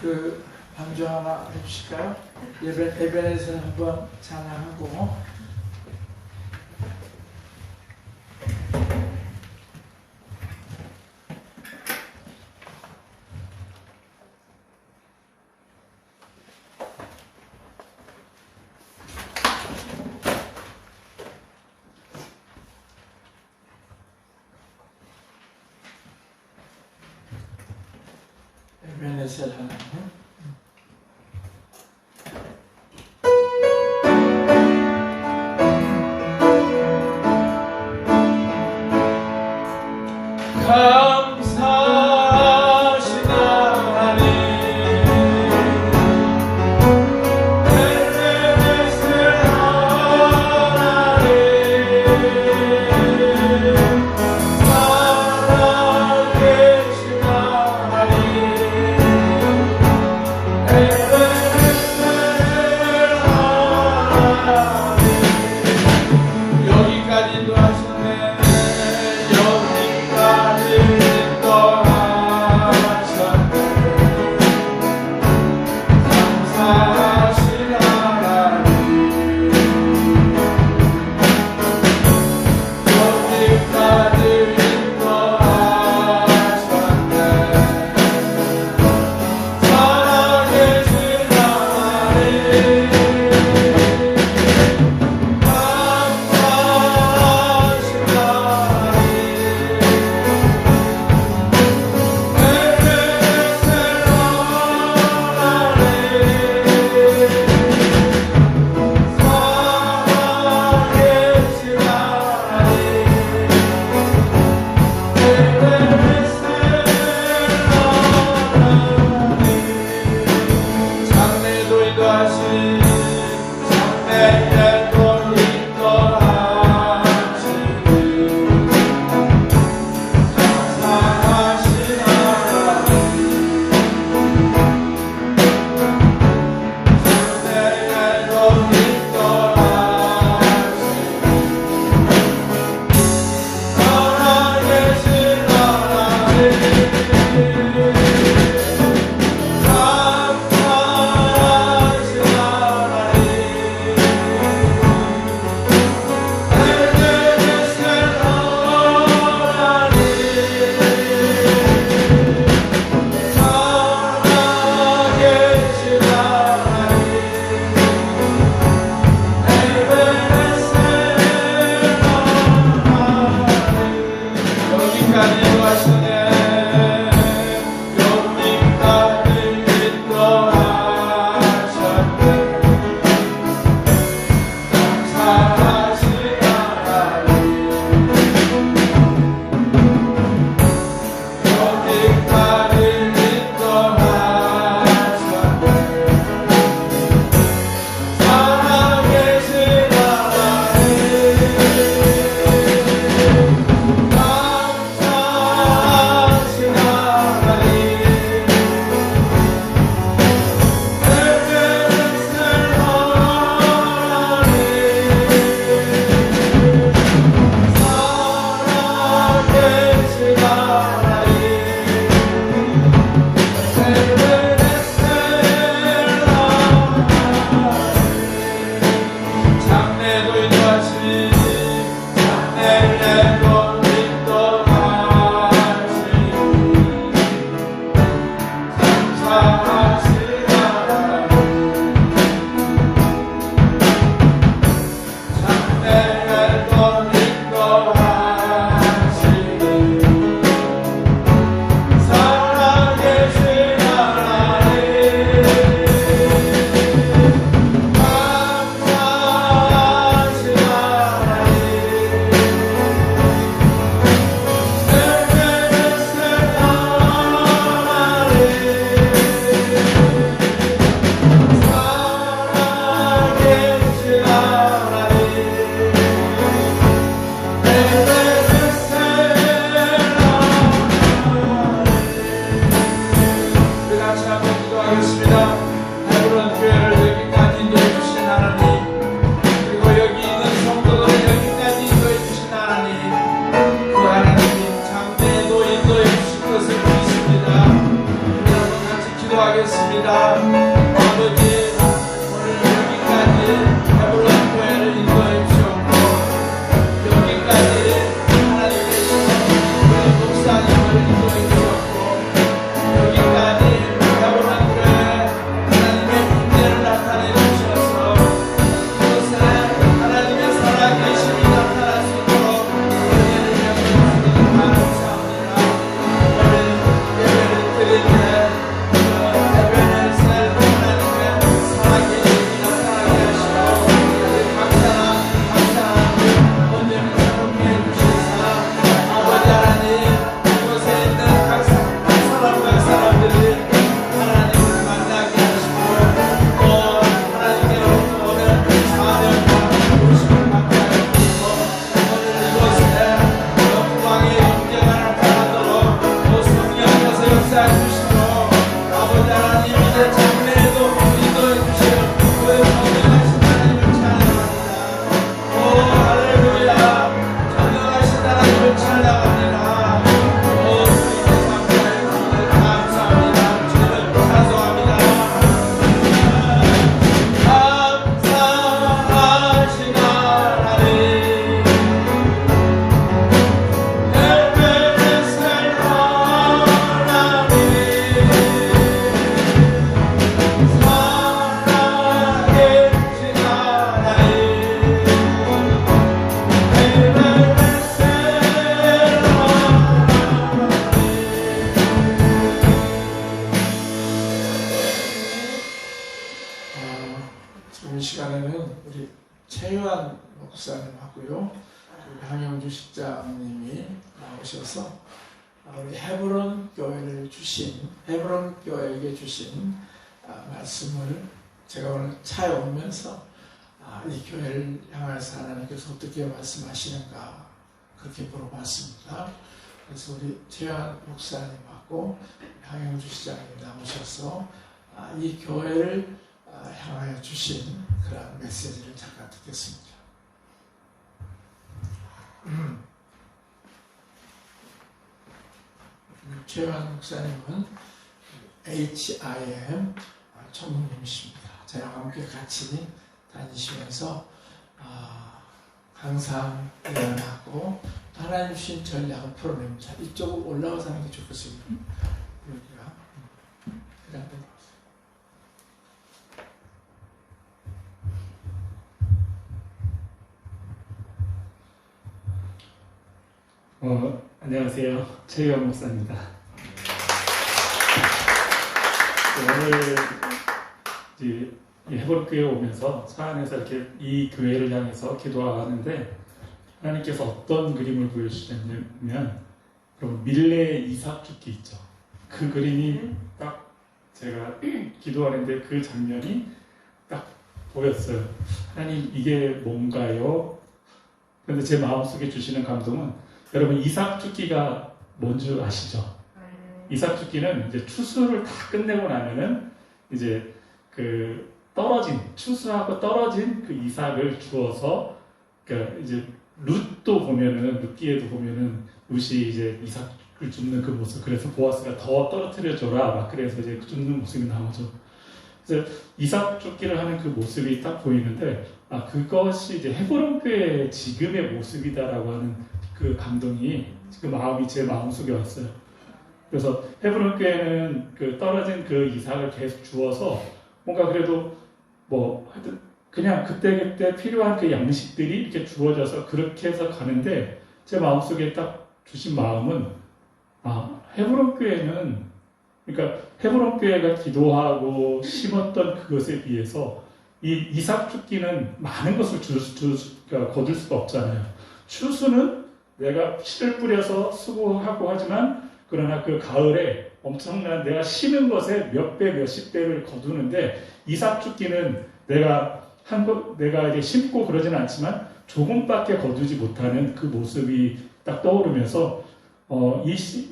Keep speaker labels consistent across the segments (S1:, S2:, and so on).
S1: 그 반주 하나 해주실까요? 에벤에서 한번 찬양하고. 에벤에서 하나. 감사하신 하나님 에베네셀 하나님 살아계신 하나님 에베네셀 하나님 여기까지도 하셨네. 여기까지
S2: 목사님하고요, 황영주 실장님이 나오셔서 우리 헤브론 교회를 주신, 헤브론 교회에게 주신 말씀을 제가 오늘 차에 오면서 이 교회를 향해서 하나님께서 어떻게 말씀하시는가 그렇게 물어봤습니다. 그래서 우리 최한 목사님하고 황영주 시장님이 나오셔서 이 교회를 향하여 주신 그런 메시지를 잠깐 듣겠습니다. 최한 목사님은 HIM 전문님이십니다. 저랑 함께 같이 다니시면서 항상 예언하고 하나님 주신 전략을 풀어냅니다. 이쪽으로 올라가서 하는 게 좋겠습니다. 여기가 그냥
S3: 안녕하세요. 최유영 목사입니다. 오늘 이제 헤브론 교회에 오면서 차 안에서 이렇게 이 교회를 향해서 기도하는데 하나님께서 어떤 그림을 보여주셨냐면 그럼 밀레의 이삭 죽기 있죠. 그 그림이 딱 제가 기도하는데 그 장면이 딱 보였어요. 하나님 이게 뭔가요? 그런데 제 마음속에 주시는 감동은 여러분 이삭 죽기가 뭔지 아시죠? 이삭 죽기는 이제 추수를 다 끝내고 나면은 이제 그 떨어진 추수하고 떨어진 그 이삭을 주어서 그 이제 룻도 보면은 룻기에도 보면은 룻이 이제 이삭을 줍는 그 모습, 그래서 보아스가 더 떨어뜨려 줘라 막 그래서 이제 줍는 모습이 나오죠. 그래서 이삭 죽기를 하는 그 모습이 딱 보이는데 그것이 이제 헤브론 교회의 지금의 모습이다라고 하는 그 감동이 그 마음이 제 마음속에 왔어요. 그래서 헤브론 교회는 그 떨어진 그 이삭을 계속 주어서 뭔가 그래도 뭐 하여튼 그냥 그때그때 필요한 그 양식들이 이렇게 주어져서 그렇게 해서 가는데 제 마음속에 딱 주신 마음은 헤브론 교회는 그러니까 헤브론 교회가 기도하고 심었던 그것에 비해서 이 이삭 죽기는 많은 것을 그러니까 거둘 수가 없잖아요. 추수는 내가 씨를 뿌려서 수고하고 하지만 그러나 그 가을에 엄청난 내가 심은 것에 몇 배, 몇십 배를 거두는데 이삭 죽기는 내가 이제 심고 그러지는 않지만 조금밖에 거두지 못하는 그 모습이 딱 떠오르면서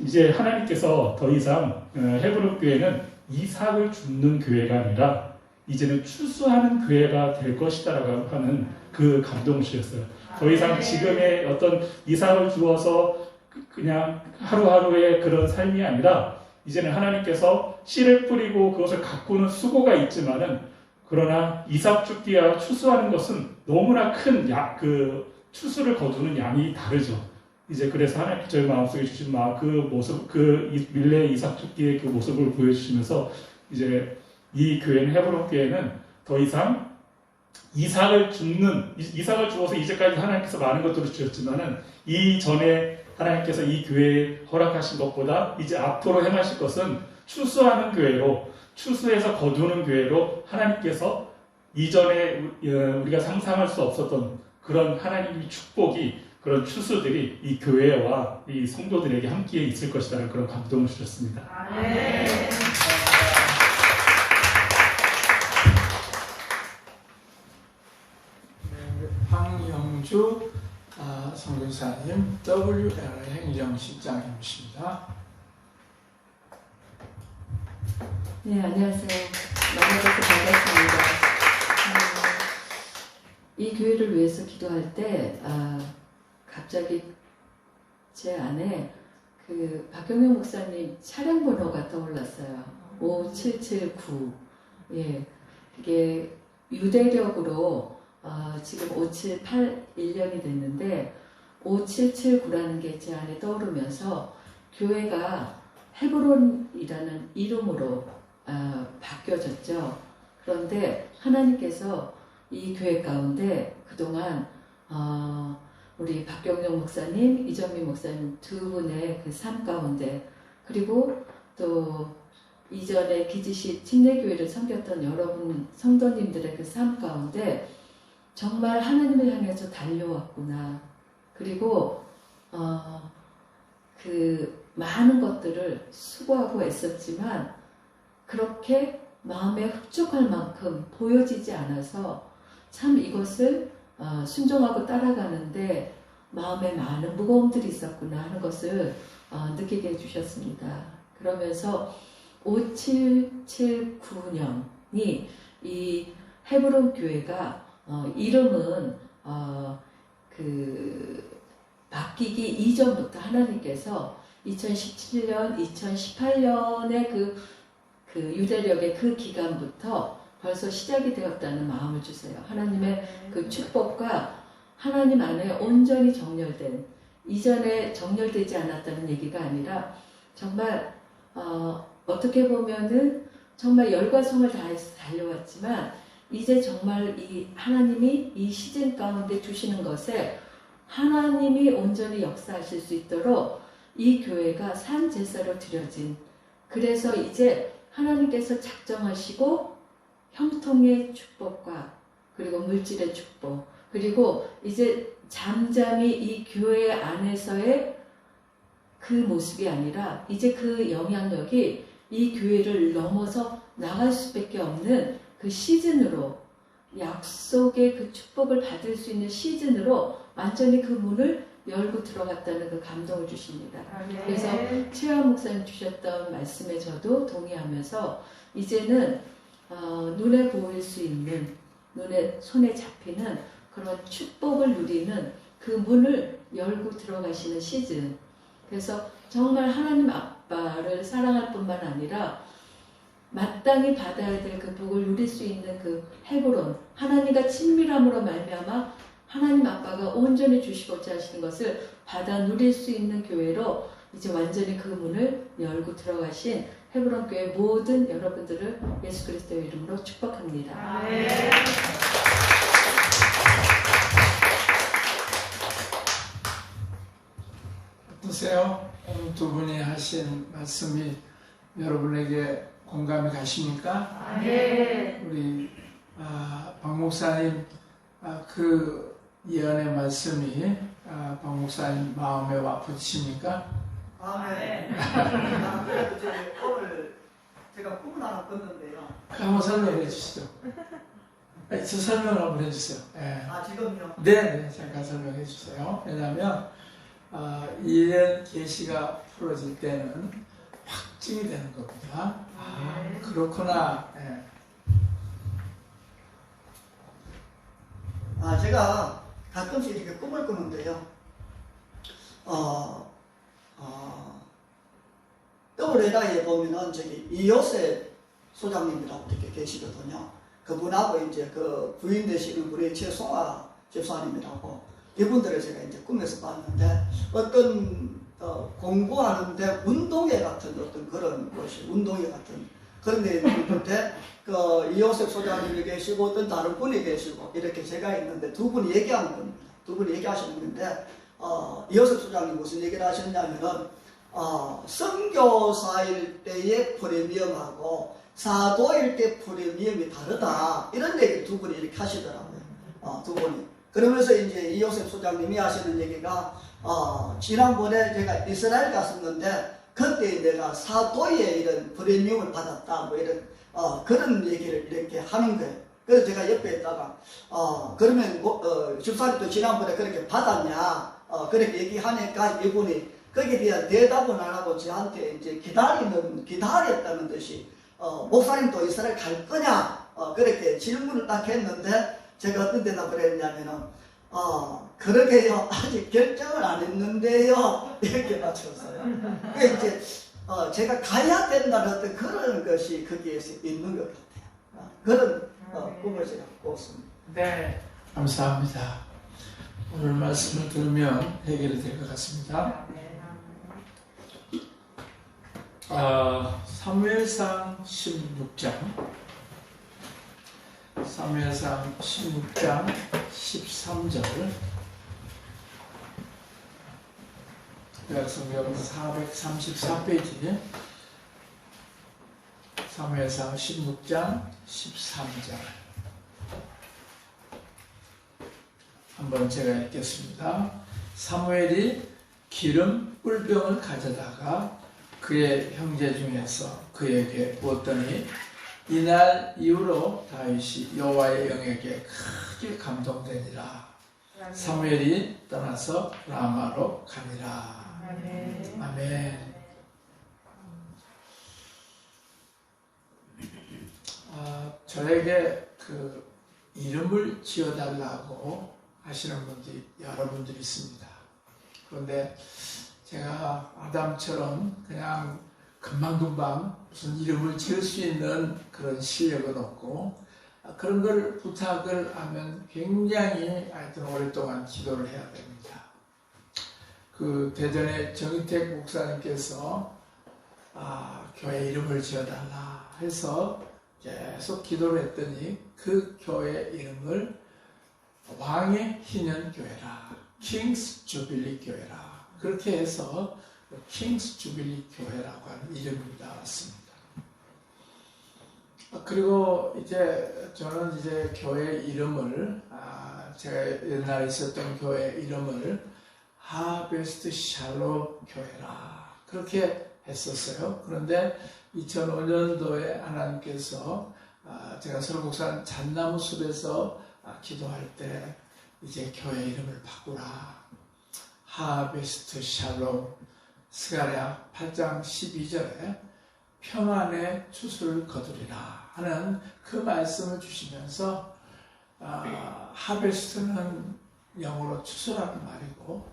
S3: 이제 하나님께서 더 이상 헤브론 교회는 이삭을 줍는 교회가 아니라 이제는 추수하는 교회가 될 것이다라고 하는 그 감동을 주셨어요. 더 이상 지금의 어떤 이삭을 주어서 그냥 하루하루의 그런 삶이 아니라 이제는 하나님께서 씨를 뿌리고 그것을 가꾸는 수고가 있지만은 그러나 이삭 죽기와 추수하는 것은 너무나 큰 그 추수를 거두는 양이 다르죠. 이제 그래서 하나님 저희 마음속에 주신 그 모습, 그 밀레 이삭 죽기의 그 모습을 보여주시면서 이제 이 교회는 헤브론 교회는 더 이상 이삭을 주어서 이제까지 하나님께서 많은 것들을 주셨지만은 이전에 하나님께서 이 교회에 허락하신 것보다 이제 앞으로 행하실 것은 추수하는 교회로, 추수해서 거두는 교회로 하나님께서 이전에 우리가 상상할 수 없었던 그런 하나님의 축복이, 그런 추수들이 이 교회와 이 성도들에게 함께 있을 것이라는 그런 감동을 주셨습니다.
S1: 네.
S2: 황영주 선교사님, WL 행정실장님이십니다.
S4: 네, 안녕하세요. 만나서 반갑습니다. 이 교회를 위해서 기도할 때 갑자기 제 안에 그 박경영 목사님 차량 번호가 떠올랐어요. 5779. 예, 이게 유대력으로 지금 5781년이 됐는데 5779라는 게 제 안에 떠오르면서 교회가 헤브론이라는 이름으로 바뀌어졌죠. 그런데 하나님께서 이 교회 가운데 그동안 우리 박경영 목사님, 이정민 목사님 두 분의 그 삶 가운데, 그리고 또 이전에 기지시 침례교회를 섬겼던 여러분 성도님들의 그 삶 가운데 정말 하나님을 향해서 달려왔구나. 그리고 그 많은 것들을 수고하고 애썼지만 그렇게 마음에 흡족할 만큼 보여지지 않아서 참 이것을 순종하고 따라가는데 마음에 많은 무거움들이 있었구나 하는 것을 느끼게 해주셨습니다. 그러면서 5779년이 이 헤브론 교회가 이름은 바뀌기 이전부터 하나님께서 2017년, 2018년의 그 유대력의 그 기간부터 벌써 시작이 되었다는 마음을 주세요. 하나님의 그 축복과 하나님 안에 온전히 정렬된, 이전에 정렬되지 않았다는 얘기가 아니라 정말 어떻게 보면은 정말 열과 성을 다해서 달려왔지만 이제 정말 이 하나님이 이 시즌 가운데 주시는 것에 하나님이 온전히 역사하실 수 있도록 이 교회가 산 제사로 드려진, 그래서 이제 하나님께서 작정하시고 형통의 축복과 그리고 물질의 축복, 그리고 이제 잠잠히 이 교회 안에서의 그 모습이 아니라 이제 그 영향력이 이 교회를 넘어서 나갈 수밖에 없는 그 시즌으로, 약속의 그 축복을 받을 수 있는 시즌으로 완전히 그 문을 열고 들어갔다는 그 감동을 주십니다. 그래서 최하 목사님 주셨던 말씀에 저도 동의하면서 이제는 눈에 보일 수 있는, 눈에 손에 잡히는 그런 축복을 누리는 그 문을 열고 들어가시는 시즌. 그래서 정말 하나님 아빠를 사랑할 뿐만 아니라 마땅히 받아야 될 그 복을 누릴 수 있는 그 헤브론, 하나님과 친밀함으로 말미암아 하나님 아빠가 온전히 주시고자 하시는 것을 받아 누릴 수 있는 교회로 이제 완전히 그 문을 열고 들어가신 헤브론 교회 모든 여러분들을 예수 그리스도의 이름으로 축복합니다.
S2: 어떠세요? 오늘 두 분이 하신 말씀이 여러분에게 공감이 가십니까? 우리 박 목사님 그 예언의 말씀이 박 목사님 마음에 와 부딪힙니까?
S5: 아멘. 오늘 제가 꿈을 하나 꿨는데요.
S2: 한번 설명해 주시죠. 저 설명을 한번 해주세요. 네.
S5: 지금요?
S2: 네, 잠깐 설명해 주세요. 왜냐하면 예언 계시가 풀어질 때는 확증이 되는 겁니다. 그렇구나. 네.
S5: 제가 가끔씩 이렇게 꿈을 꾸는데요. WLA에 보면은 저기 이요셉 소장님이라고 이렇게 계시거든요. 그분하고 이제 그 부인 되시는 우리 최송아 집사님이라고, 이분들을 제가 이제 꿈에서 봤는데 어떤 공부하는데 운동회 같은 어떤 그런 것이, 운동회 같은 그런 데 있는데 그 이요셉 소장님이 계시고 어떤 다른 분이 계시고 이렇게 제가 있는데 두 분이 얘기하는 겁니다. 두 분이 얘기하시는 건데 이요셉 소장님 무슨 얘기를 하셨냐면은 선교사일 때의 프리미엄하고 사도일 때 프리미엄이 다르다, 이런 얘기를 두 분이 이렇게 하시더라고요. 두 분이. 그러면서 이제 이요셉 소장님이 하시는 얘기가 지난번에 제가 이스라엘 갔었는데 그때 내가 사도의 이런 프리미엄을 받았다, 뭐 이런 그런 얘기를 이렇게 하는 거예요. 그래서 제가 옆에 있다가 그러면 집사님도 지난번에 그렇게 받았냐 그렇게 얘기하니까 이분이 거기에 대한 대답은 안 하고 저한테 이제 기다렸다는 듯이 목사님도 이스라엘 갈 거냐 그렇게 질문을 딱 했는데 제가 어떤 대답을 했냐면은 그러게요, 아직 결정을 안 했는데요, 이렇게 맞췄어요. 그게 이제 제가 가야 된다는 어떤 그런 것이 거기에서 있는 것 같아요. 그런 꿈을 제가 꿨습니다.
S2: 네, 감사합니다. 오늘 말씀을 들으면 해결이 될 것 같습니다. 사무엘상 16장 13절 요약성경 434페이지 사무엘상 16장 13절 한번 제가 읽겠습니다. 사무엘이 기름 뿔병을 가져다가 그의 형제 중에서 그에게 부었더니 이날 이후로 다윗이 여호와의 영에게 크게 감동되니라. 사무엘이 떠나서 라마로 가니라. 아멘. 저에게 그 이름을 지어달라고 하시는 분들이 여러분들이 있습니다. 그런데 제가 아담처럼 그냥 금방금방 무슨 이름을 지을 수 있는 그런 실력은 없고, 그런 걸 부탁을 하면 굉장히 하여튼 오랫동안 기도를 해야 됩니다. 그 대전의 정희택 목사님께서 교회 이름을 지어달라 해서 계속 기도를 했더니 그 교회 이름을 왕의 희년 교회라, 킹스 주빌리 교회라, 그렇게 해서 킹스 주빌리 교회라고 하는 이름이 나왔습니다. 그리고 이제 저는 이제 교회 이름을 제가 옛날에 있었던 교회 이름을 하베스트 샬롬 교회라 그렇게 했었어요. 그런데 2005년도에 하나님께서 제가 서울국산 잣나무 숲에서 기도할 때 이제 교회 이름을 바꾸라, 하베스트 샬롬, 스가랴 8장 12절에 평안의 추수를 거두리라 하는 그 말씀을 주시면서 하베스트는 영어로 추수라는 말이고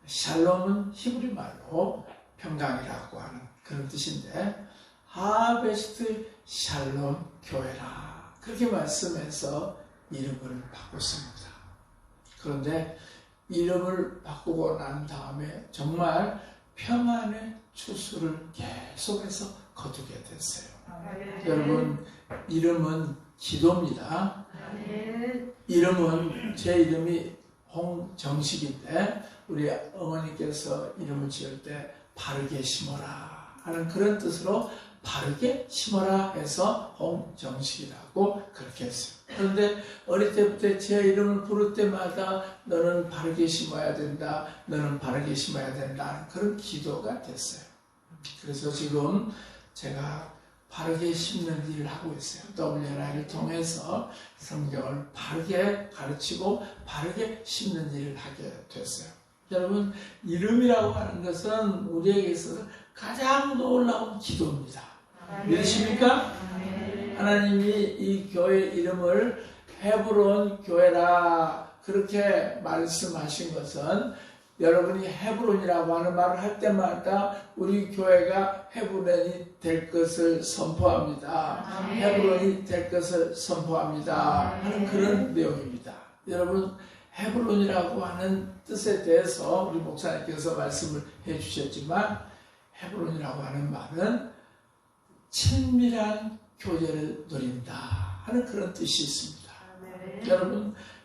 S2: 샬롬은 히브리 말로 평강이라고 하는 그런 뜻인데 하베스트 샬롬 교회라 그렇게 말씀해서 이름을 바꿨습니다. 그런데 이름을 바꾸고 난 다음에 정말 평안의 추수를 계속해서 거두게 됐어요. 여러분, 이름은 기도입니다. 이름은 제 이름이 홍정식인데 우리 어머니께서 이름을 지을 때 바르게 심어라 하는 그런 뜻으로 바르게 심어라 해서 홍정식이라고 그렇게 했어요. 그런데 어릴 때부터 제 이름을 부를 때마다 너는 바르게 심어야 된다, 너는 바르게 심어야 된다 그런 기도가 됐어요. 그래서 지금 제가 바르게 심는 일을 하고 있어요. WNI를 통해서 성경을 바르게 가르치고 바르게 심는 일을 하게 됐어요. 여러분, 이름이라고 하는 것은 우리에게 있어서 가장 놀라운 기도입니다. 믿으십니까? 하나님이 이 교회 이름을 헤브론 교회라 그렇게 말씀하신 것은 여러분이 헤브론이라고 하는 말을 할 때마다 우리 교회가 헤브론이 될 것을 선포합니다. 헤브론이 될 것을 선포합니다 하는 그런 내용입니다. 여러분, 헤브론이라고 하는 뜻에 대해서 우리 목사님께서 말씀을 해주셨지만 헤브론이라고 하는 말은 친밀한 교제를 누린다 하는 그런 뜻이 있습니다.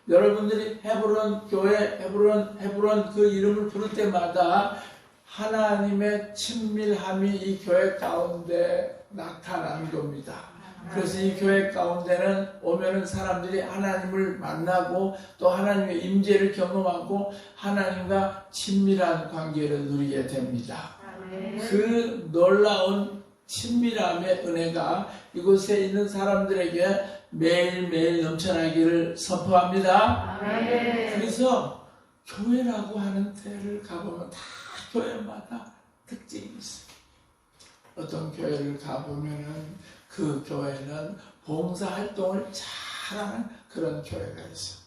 S2: 여러분들이 헤브론 교회, 헤브론 그 이름을 부를 때마다 하나님의 친밀함이 이 교회 가운데 나타나는 겁니다. 그래서 이 교회 가운데는 오면은 사람들이 하나님을 만나고 또 하나님의 임재를 경험하고 하나님과 친밀한 관계를 누리게 됩니다. 그 놀라운 친밀함의 은혜가 이곳에 있는 사람들에게 매일매일 넘쳐나기를 선포합니다. 그래서 교회라고 하는 데를 가보면 다 교회마다 특징이 있어요. 어떤 교회를 가보면은 그 교회는 봉사활동을 잘하는 그런 교회가 있어요.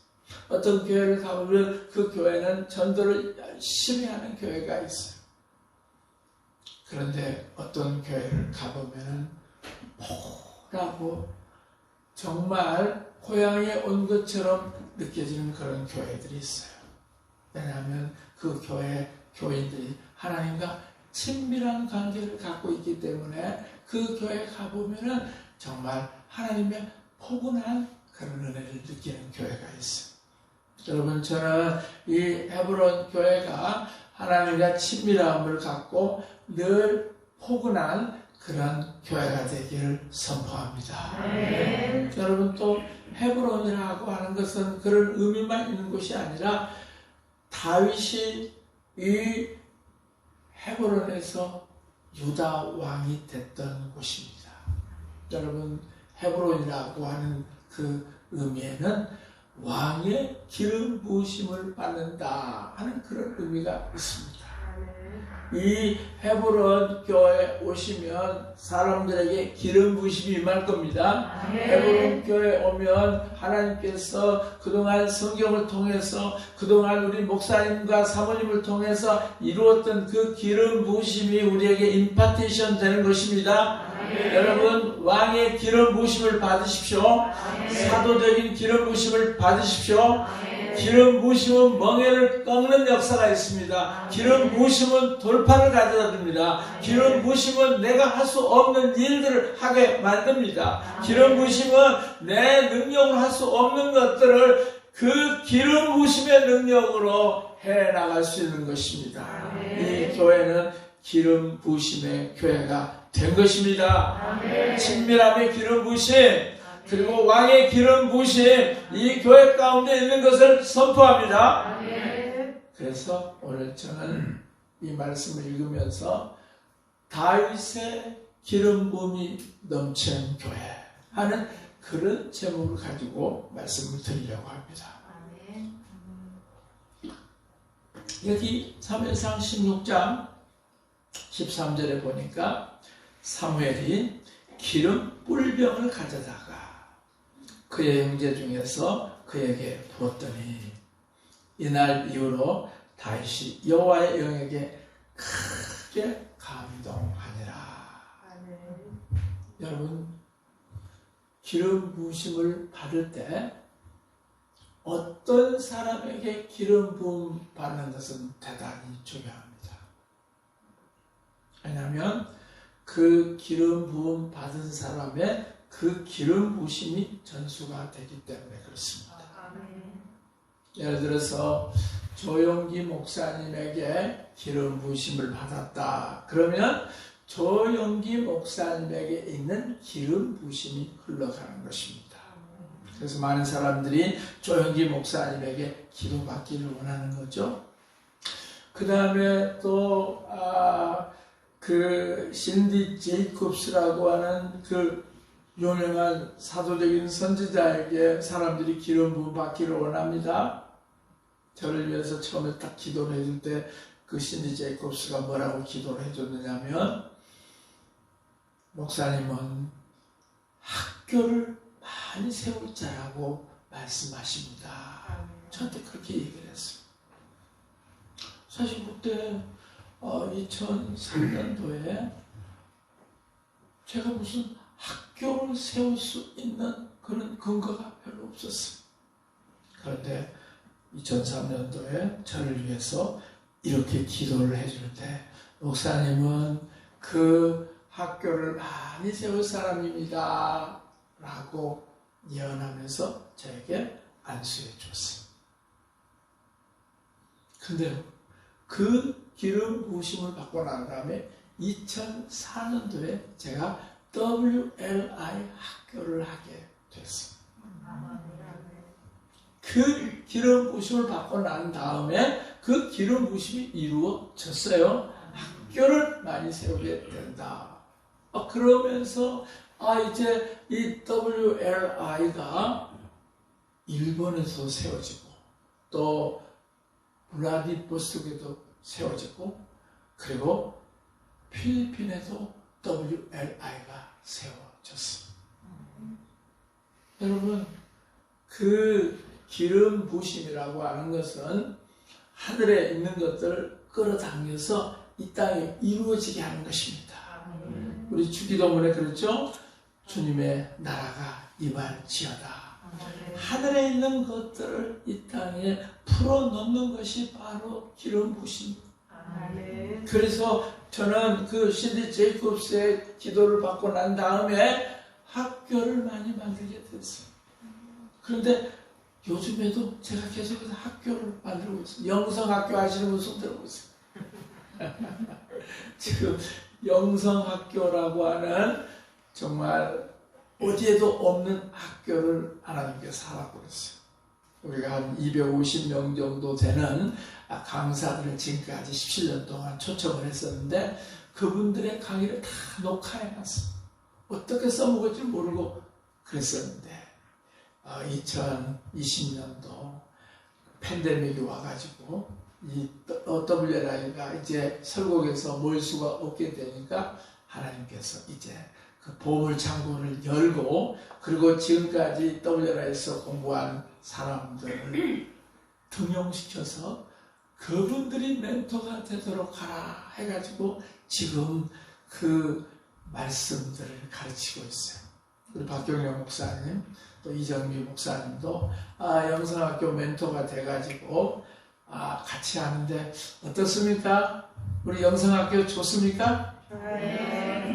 S2: 어떤 교회를 가보면 그 교회는 전도를 열심히 하는 교회가 있어요. 그런데 어떤 교회를 가보면 포라고 정말 고향에 온 것처럼 느껴지는 그런 교회들이 있어요. 왜냐하면 그 교회 교인들이 하나님과 친밀한 관계를 갖고 있기 때문에 그 교회에 가보면 정말 하나님의 포근한 그런 은혜를 느끼는 교회가 있어요. 여러분, 저는 이 헤브론 교회가 하나님과 친밀함을 갖고 늘 포근한 그런 교회가 되기를 선포합니다. 여러분 또 헤브론이라고 하는 것은 그런 의미만 있는 것이 아니라 다윗이 이 헤브론에서 유다 왕이 됐던 곳입니다. 여러분 헤브론이라고 하는 그 의미에는 왕의 기름 부으심을 받는다 하는 그런 의미가 있습니다. 이 헤브론 교회에 오시면 사람들에게 기름 부으심이 임할 겁니다. 헤브론 교회에 오면 하나님께서 그동안 성경을 통해서 그동안 우리 목사님과 사모님을 통해서 이루었던 그 기름 부으심이 우리에게 임파테이션 되는 것입니다. 여러분 왕의 기름 부으심을 받으십시오. 사도적인 기름 부으심을 받으십시오. 기름 부으심은 멍에를 꺾는 역사가 있습니다. 기름 부으심은 돌파를 가져다 줍니다. 기름 부으심은 내가 할 수 없는 일들을 하게 만듭니다. 기름 부으심은 내 능력으로 할 수 없는 것들을 그 기름 부으심의 능력으로 해나갈 수 있는 것입니다. 이 교회는 기름 부으심의 교회가 된 것입니다. 친밀함의 기름 부으심 그리고 왕의 기름 부으심 이 교회 가운데 있는 것을 선포합니다. 그래서 오늘 저는 이 말씀을 읽으면서 다윗의 기름 부음이 넘치는 교회 하는 그런 제목을 가지고 말씀을 드리려고 합니다. 여기 사무엘상 16장 13절에 보니까 사무엘이 기름 뿔병을 가져다가 그의 형제 중에서 그에게 부었더니 이날 이후로 다윗이 여호와의 영에게 크게 감동하니라. 여러분 기름 부으심을 받을 때 어떤 사람에게 기름 부음 받는 것은 대단히 중요합니다. 왜냐하면 그 기름 부음 받은 사람의 그 기름 부으심이 전수가 되기 때문에 그렇습니다. 예를 들어서 조용기 목사님에게 기름 부으심을 받았다. 그러면 조용기 목사님에게 있는 기름 부으심이 흘러가는 것입니다. 그래서 많은 사람들이 조용기 목사님에게 기도받기를 원하는 거죠. 그 다음에 또 그 신디 제이콥스라고 하는 그 유명한 사도적인 선지자에게 사람들이 기름 부음 받기를 원합니다. 저를 위해서 처음에 딱 기도를 해줄 때 그 신디 제이콥스가 뭐라고 기도를 해줬느냐면 목사님은 학교를 많이 세울 자라고 말씀하십니다. 저한테 그렇게 얘기를 했어요. 사실 그때 2003년도에 제가 무슨 학교를 세울 수 있는 그런 근거가 별로 없었어요. 그런데 2003년도에 저를 위해서 이렇게 기도를 해줄 때 목사님은 그 학교를 많이 세울 사람입니다 라고 예언하면서 저에게 안수해 줬어요. 근데 그 기름 부으심을 받고 난 다음에 2004년도에 제가 WLI 학교를 하게 됐어요. 그 기름 부으심을 받고 난 다음에 그 기름 부으심이 이루어졌어요. 학교를 많이 세우게 된다. 그러면서 이제 이 WLI가 일본에서 세워지고 또 블라디보스톡에도 세워지고 그리고 필리핀에도 WLI가 세워졌습니다. 여러분 그 기름 부으심이라고 하는 것은 하늘에 있는 것들을 끌어당겨서 이 땅에 이루어지게 하는 것입니다. 우리 주기도문에 그렇죠? 주님의 나라가 임할지어다. 하늘에 있는 것들을 이 땅에 풀어놓는 것이 바로 기름 부으심입니다. 그래서 저는 그 신디 제이콥스의 기도를 받고 난 다음에 학교를 많이 만들게 됐어요. 그런데 요즘에도 제가 계속해서 학교를 만들고 있어요. 영성학교 하시는 분 손 들어보세요. 지금 영성학교라고 하는 정말 어디에도 없는 학교를 하나님께서 하라고 그랬어요. 우리가 한 250명 정도 되는 강사들을 지금까지 17년 동안 초청을 했었는데 그분들의 강의를 다 녹화해놨어. 어떻게 써먹을지 모르고 그랬었는데 2020년도 팬데믹이 와가지고 이 WRI가 이제 설국에서 모일 수가 없게 되니까 하나님께서 이제 그 보물창고를 열고 그리고 지금까지 WRI에서 공부한 사람들을 등용시켜서 그분들이 멘토가 되도록 하라 해가지고 지금 그 말씀들을 가르치고 있어요. 우리 박경영 목사님 또 이정미 목사님도 영성학교 멘토가 돼가지고 같이 하는데 어떻습니까? 우리 영성학교 좋습니까?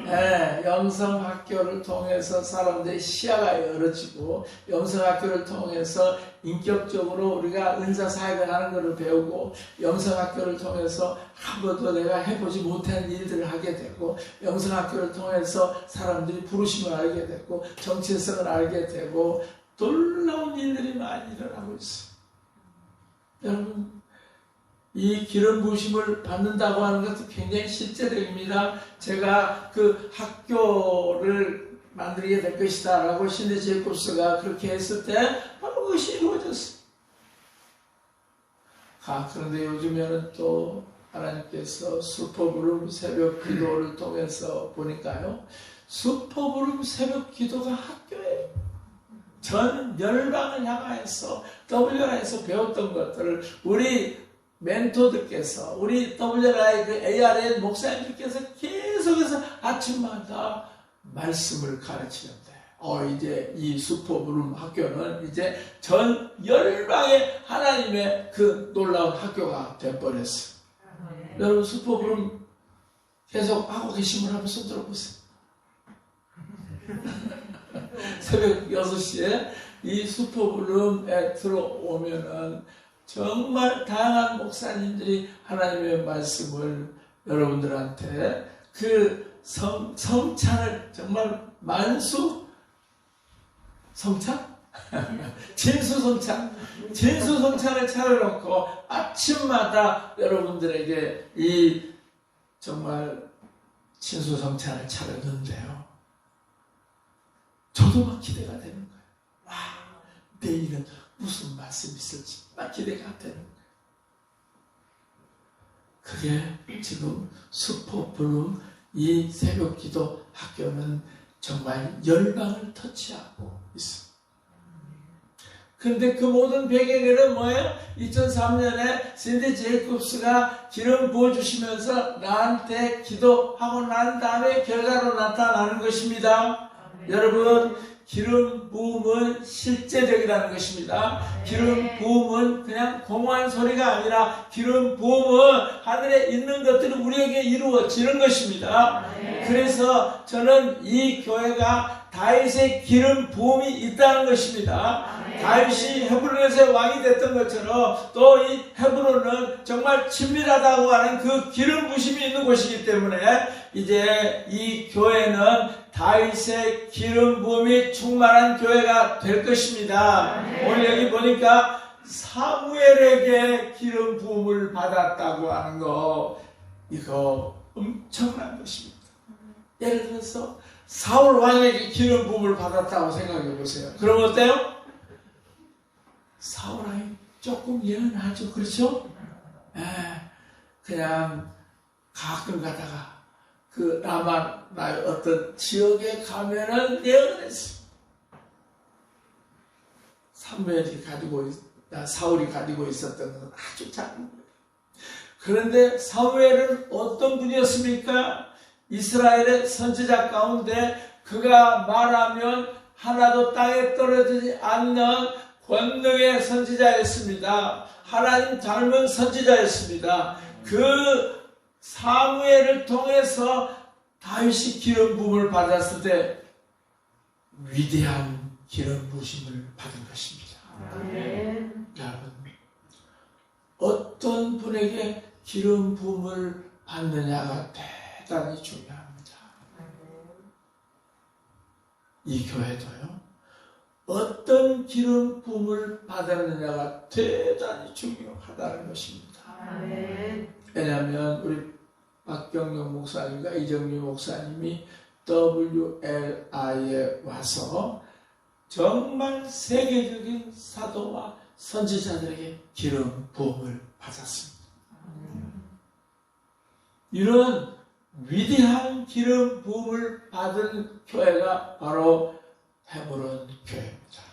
S2: 네, 영성학교를 통해서 사람들의 시야가 열어지고 영성학교를 통해서 인격적으로 우리가 은사사역을 하는 것을 배우고 영성학교를 통해서 한 번도 내가 해보지 못한 일들을 하게 되고 영성학교를 통해서 사람들이 부르심을 알게 되고 정체성을 알게 되고 놀라운 일들이 많이 일어나고 있어요. 여러분 이 기름 부으심을 받는다고 하는 것도 굉장히 실제적입니다. 제가 그 학교를 만들게 될 것이다 라고 신대 제이콥스가 그렇게 했을 때 바로 그것이 이루어졌어요. 그런데 요즘에는 또 하나님께서 슈퍼블룸 새벽 기도를 통해서 보니까요, 슈퍼블룸 새벽 기도가 학교예요. 전 열방을 향하여서 WRI에서 배웠던 것들을 우리 멘토들께서 우리 WRI 그 ARN 목사님들께서 계속해서 아침마다 말씀을 가르치는데 이제 이 슈퍼블룸 학교는 이제 전 열방의 하나님의 그 놀라운 학교가 되어버렸어요. 여러분 슈퍼블룸 계속 하고 계신 분 한번 손 들어보세요. 새벽 6시에 이 슈퍼블룸에 들어오면은 정말 다양한 목사님들이 하나님의 말씀을 여러분들한테 그 성찬을 정말 만수 성찬? 진수성찬을 차려놓고 아침마다 여러분들에게 이 정말 진수성찬을 차려놓는데요. 저도 막 기대가 되는 거예요. 와, 내일은 무슨 말씀이 있을지 막 기대가 되는 거예요. 그게 지금 슈퍼블룸 이 새벽기도 학교는 정말 열방을 터치하고 있습니다. 그런데 그 모든 배경에는 뭐예요? 2003년에 신대 제이콥스가 기름 부어주시면서 나한테 기도하고 난 다음에 결과로 나타나는 것입니다. 여러분 기름 부음은 실제적이라는 것입니다. 기름 부음은 그냥 공허한 소리가 아니라 기름 부음은 하늘에 있는 것들이 우리에게 이루어지는 것입니다. 그래서 저는 이 교회가 다윗의 기름 부음이 있다는 것입니다. 다윗이 헤브론에서 왕이 됐던 것처럼 또 이 헤브론은 정말 친밀하다고 하는 그 기름 부심이 있는 곳이기 때문에 이제 이 교회는 다윗의 기름 부음이 충만한 교회가 될 것입니다. 오늘 여기 보니까 사무엘에게 기름 부음을 받았다고 하는 거, 이거 엄청난 것입니다. 예를 들어서 사울 왕에게 기름 부음을 받았다고 생각해 보세요. 그럼 어때요? 사울 왕이 조금 예언하죠. 그렇죠? 그냥 가끔 가다가 그 라마나의 어떤 지역에 가면은 예언을 했어요. 사울이 가지고 있었던 것은 아주 작은 거예요. 그런데 사무엘은 어떤 분이었습니까? 이스라엘의 선지자 가운데 그가 말하면 하나도 땅에 떨어지지 않는 권능의 선지자였습니다. 하나님 닮은 선지자였습니다. 그 사무엘을 통해서 다윗이 기름 부음을 받았을 때 위대한 기름 부으심을 받은 것입니다. 여러분, 어떤 분에게 기름 부음을 받느냐가 대단히 중요합니다. 이 교회도요, 어떤 기름 부음을 받았느냐가 대단히 중요하다는 것입니다. 왜냐하면 우리 박경영 목사님과 이정미 목사님이 WLI에 와서 정말 세계적인 사도와 선지자들에게 기름 부음을 받았습니다. 이런 위대한 기름 부음을 받은 교회가 바로 헤브론 교회입니다.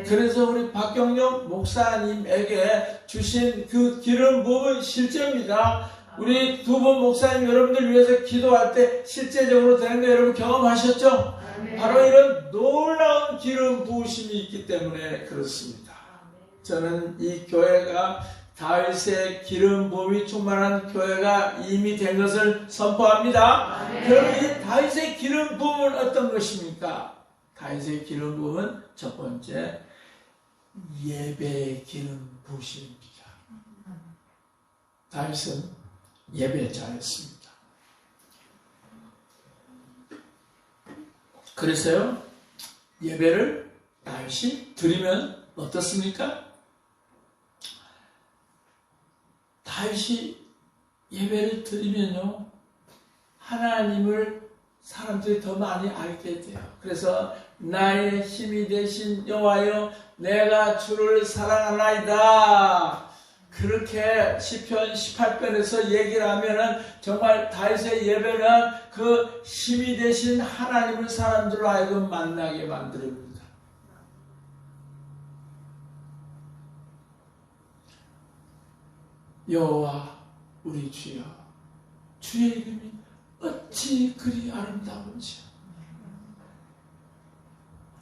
S2: 그래서 우리 박경영 목사님에게 주신 그 기름 부음은 실제입니다. 우리 두 분 목사님 여러분들 위해서 기도할 때 실제적으로 되는 거 여러분 경험하셨죠? 바로 이런 놀라운 기름 부으심이 있기 때문에 그렇습니다. 저는 이 교회가 다윗의 기름 부음이 충만한 교회가 이미 된 것을 선포합니다. 그럼 이 다윗의 기름 부음은 어떤 것입니까? 다윗의 기름 부음은 첫 번째 예배의 기름 부으심입니다. 다윗은 예배자였습니다. 그래서요, 예배를 다윗이 드리면 어떻습니까? 다윗이 예배를 드리면요, 하나님을 사람들이 더 많이 알게 돼요. 그래서 나의 힘이 되신 여호와여, 내가 주를 사랑하나이다. 그렇게 시편 18편에서 얘기를 하면은 정말 다윗의 예배는 그 힘이 되신 하나님을 사람들로 하여금 만나게 만듭니다. 여호와 우리 주여, 주의 이름이 어찌 그리 아름다운지.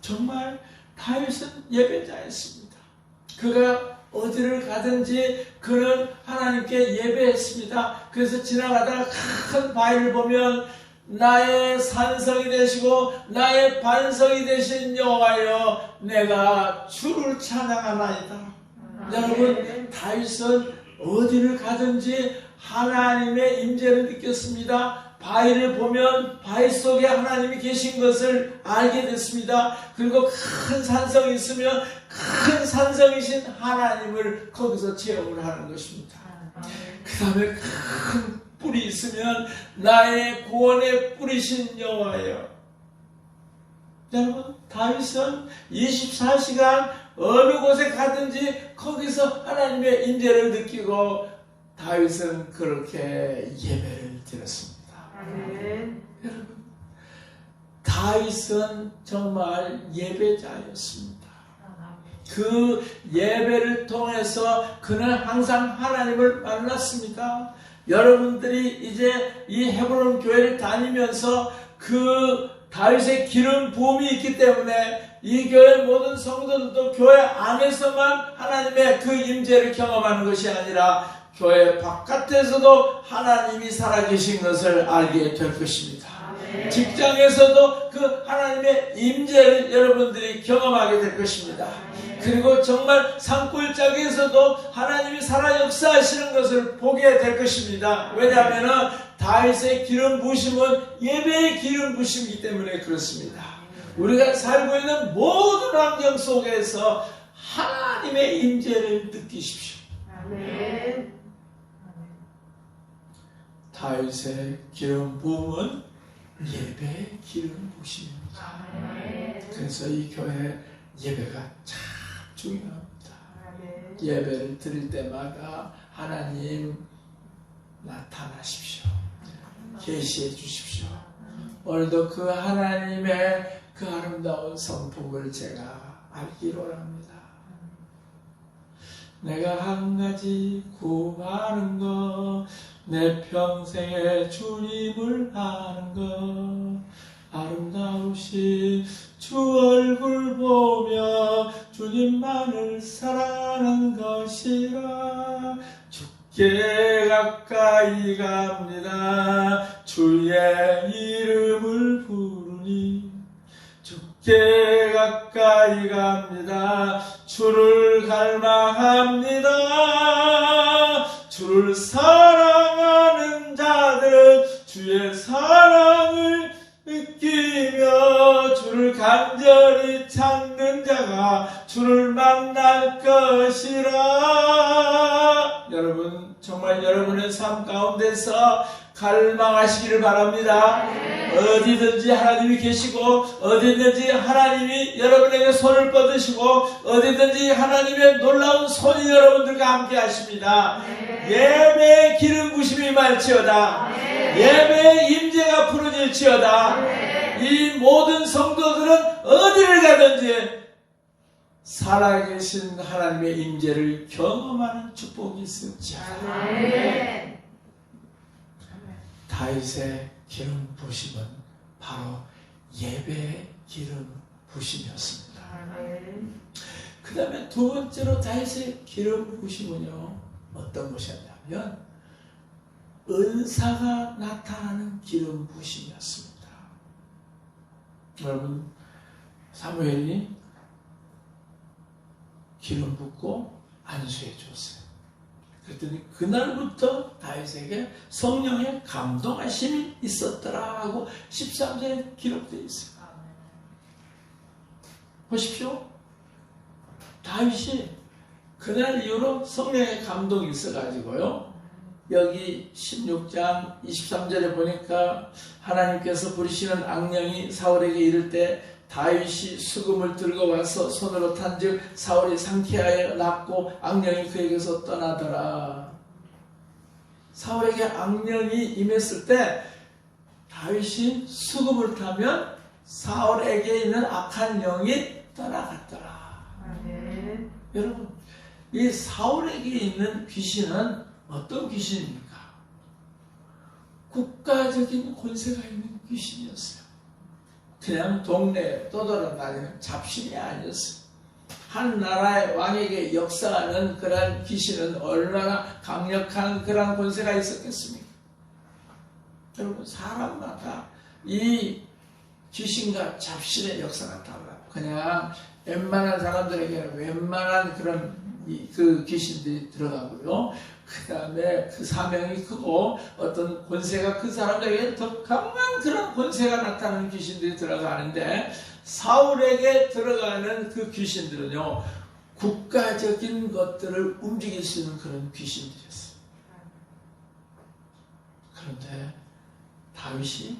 S2: 정말 다윗은 예배자였습니다. 그가 어디를 가든지 그는 하나님께 예배했습니다. 그래서 지나가다가 큰 바위를 보면 나의 산성이 되시고 나의 반성이 되신 여호와여, 내가 주를 찬양하나이다. 여러분, 다윗은 어디를 가든지 하나님의 임재를 느꼈습니다. 바위를 보면 바위 속에 하나님이 계신 것을 알게 됐습니다. 그리고 큰 산성이 있으면 큰 산성이신 하나님을 거기서 체험을 하는 것입니다. 그 다음에 큰 뿔이 있으면 나의 구원의 뿔이신 여호와여. 여러분, 다윗은 24시간 어느 곳에 가든지 거기서 하나님의 임재를 느끼고 다윗은 그렇게 예배를 드렸습니다. 여러분, 다윗은 정말 예배자였습니다. 그 예배를 통해서 그는 항상 하나님을 만났습니다. 여러분들이 이제 이 헤브론 교회를 다니면서 그 다윗의 기름 부음이 있기 때문에 이 교회 모든 성도들도 교회 안에서만 하나님의 그 임재를 경험하는 것이 아니라 교회 바깥에서도 하나님이 살아계신 것을 알게 될 것입니다. 직장에서도 그 하나님의 임재를 여러분들이 경험하게 될 것입니다. 그리고 정말 산골짜기에서도 하나님이 살아 역사하시는 것을 보게 될 것입니다. 왜냐하면 다윗의 기름 부으심은 예배의 기름 부으심이기 때문에 그렇습니다. 우리가 살고 있는 모든 환경 속에서 하나님의 임재를 느끼십시오. 아멘. 다윗의 기름 부음은 예배의 기름 부으심입니다. 그래서 이 교회 예배가 참 중요합니다. 예배를 드릴 때마다 하나님 나타나십시오. 계시해 주십시오. 오늘도 그 하나님의 그 아름다운 성품을 제가 알기로 합니다. 내가 한 가지 구하는 것, 내 평생에 주님을 아는 것, 아름다우신 주 얼굴 보며 주님만을 사랑하는 것이라. 주께 가까이 갑니다. 주의 이름을 부르니 주께 가까이 갑니다. 주를 갈망합니다. 주를 사랑하는 자들은 주의
S1: 사랑을 느끼며 주를 간절히 찾는 자가 주를 만날 것이라. 여러분 정말 여러분의 삶 가운데서 갈망하시기를 바랍니다. 어디든지 하나님이 계시고 어디든지 하나님이 여러분에게 손을 뻗으시고 어디든지 하나님의 놀라운 손이 여러분들과 함께 하십니다. 예배의 기름 부심이 임할지어다. 예배의 임재가 부러질지어다. 이 모든 성도들은 어디를 가든지 살아계신 하나님의 임재를 경험하는 축복이 있을지어다. 다윗의 기름 부심은 바로 예배의 기름 부심이었습니다. 그 다음에 두 번째로 다윗의 기름 부심은요, 어떤 것이었냐면 은사가 나타나는 기름 부심이었습니다. 여러분, 사무엘이 기름 붓고 안수해 줬어요. 그랬더니 그날부터 다윗에게 성령의 감동하심이 있었더라 하고 13절에 기록되어 있어요. 보십시오. 다윗이 그날 이후로 성령의 감동이 있어가지고요, 여기 16장 23절에 보니까 하나님께서 부리시는 악령이 사울에게 이를 때 다윗이 수금을 들고 와서 손으로 탄즉 사울이 상쾌하여 낫고 악령이 그에게서 떠나더라. 사울에게 악령이 임했을 때 다윗이 수금을 타면 사울에게 있는 악한 영이 떠나갔더라. 여러분, 이 사울에게 있는 귀신은 어떤 귀신입니까? 국가적인 권세가 있는 귀신이었어요. 그냥 동네에 떠돌아다니는 잡신이 아니었어요. 한 나라의 왕에게 역사하는 그러한 귀신은 얼마나 강력한 그러한 권세가 있었겠습니까? 여러분, 사람마다 이 귀신과 잡신의 역사가 달라요. 그냥 웬만한 사람들에게는 웬만한 그런 그 귀신들이 들어가고요, 그 다음에 그 사명이 크고 어떤 권세가 그 사람들에게 더 강한 그런 권세가 나타나는 귀신들이 들어가는데, 사울에게 들어가는 그 귀신들은요, 국가적인 것들을 움직일 수 있는 그런 귀신들이었어요. 그런데 다윗이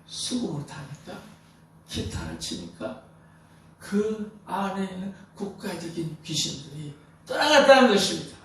S1: 수금을 타니까, 기타를 치니까 그 안에 있는 국가적인 귀신들이 떠나갔다는 것입니다.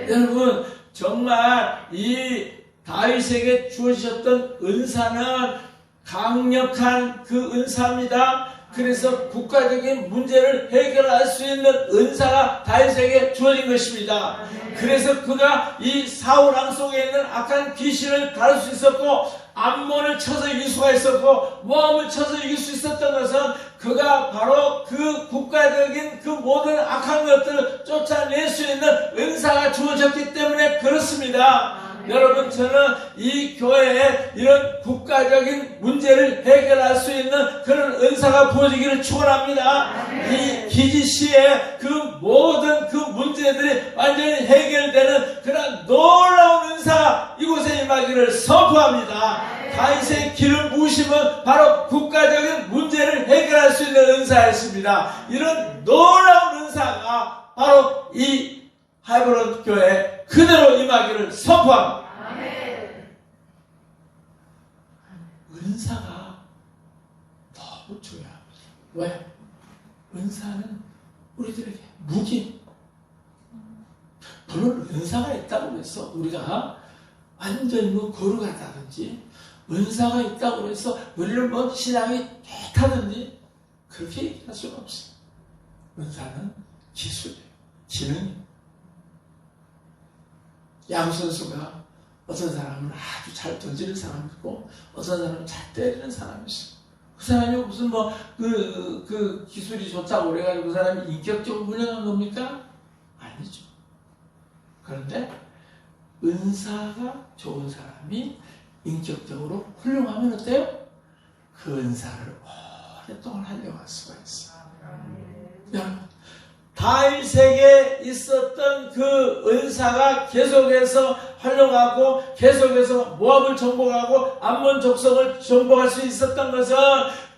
S1: 여러분, 정말 이 다윗에게 주어지셨던 은사는 강력한 그 은사입니다. 그래서 국가적인 문제를 해결할 수 있는 은사가 다윗에게 주어진 것입니다. 그래서 그가 이 사울 왕 속에 있는 악한 귀신을 다룰 수 있었고, 암몬을 쳐서 이길 수가 있었고, 모함을 쳐서 이길 수 있었던 것은 그가 바로 그 국가적인 그 모든 악한 것들을 쫓아낼 수 있는 은사가 주어졌기 때문에 그렇습니다. 여러분, 저는 이 교회에 이런 국가적인 문제를 해결할 수 있는 그런 은사가 부어지기를 축원합니다. 이 기지시에 그 모든 그 문제들이 완전히 해결되는 그런 놀라운 은사 이곳에 임하기를 선포합니다. 다윗의 기름 부으심은 바로 국가적인 문제를 해결할 수 있는 은사였습니다. 이런 놀라운 은사가 바로 이 하이브론 교회 그대로 임하기를 선포합니다. 은사가 너무 중요합니다. 왜? 은사는 우리들에게 무기. 물론 은사가 있다고 해서 우리가 완전히 뭐 거룩하다든지, 은사가 있다고 해서 우리를 뭐 신앙이 좋다든지 그렇게 얘기할 수가 없어요. 은사는 기술이에요. 기능이에요. 야구선수가 어떤 사람은 아주 잘 던지는 사람이 있고 어떤 사람은 잘 때리는 사람이 있어요. 그 사람이 무슨 뭐 그 기술이 좋다고 그래가지고 그 사람이 인격적으로 훌륭한 겁니까? 아니죠. 그런데 은사가 좋은 사람이 인격적으로 훌륭하면 어때요? 그 은사를 오랫동안 활용할 수가 있어요. 여러분, 다윗에게 있었던 그 은사가 계속해서 활용하고 계속해서 모압을 정복하고 암몬 족속을 정복할 수 있었던 것은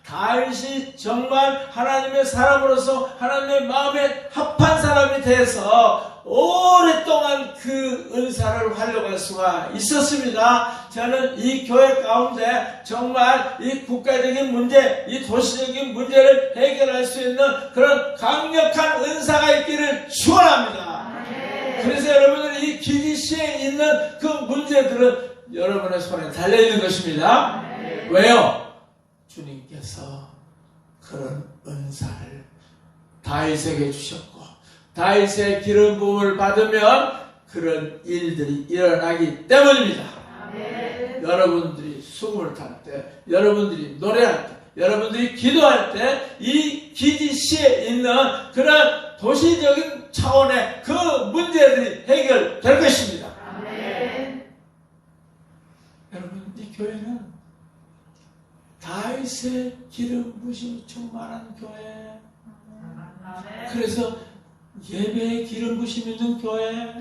S1: 다윗이 정말 하나님의 사람으로서 하나님의 마음에 합한 사람이 돼서 오랫동안 그 은사를 활용할 수가 있었습니다. 저는 이 교회 가운데 정말 이 국가적인 문제, 이 도시적인 문제를 해결할 수 있는 그런 강력한 은사가 있기를 축원합니다. 그래서 여러분들이 이 기지시에 있는 그 문제들은 여러분의 손에 달려있는 것입니다. 왜요? 주님께서 그런 은사를 다윗에게 주셨고 다윗의 기름 부음을 받으면 그런 일들이 일어나기 때문입니다. 여러분들이 숨을 탈 때, 여러분들이 노래할 때, 여러분들이 기도할 때 이 기지시에 있는 그런 도시적인 차원의 그 문제들이 해결될 것입니다. 여러분, 이 교회는 다윗의 기름 부심이 충만한 교회. 그래서 예배의 기름 부심 있는 교회.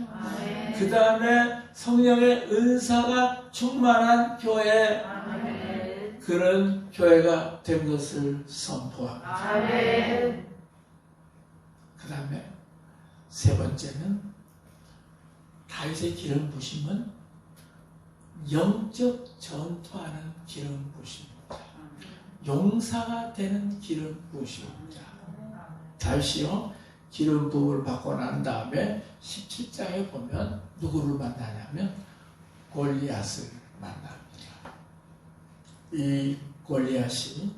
S1: 그 다음에 성령의 은사가 충만한 교회. 그런 교회가 된 것을 선포합니다. 그 다음에 세 번째는 다윗의 기름 부심은 영적 전투하는 기름 부심입니다. 용사가 되는 기름 부으십니다. 다윗이요 기름 부음을 받고 난 다음에 17장에 보면 누구를 만나냐면 골리앗을 만납니다. 이 골리앗이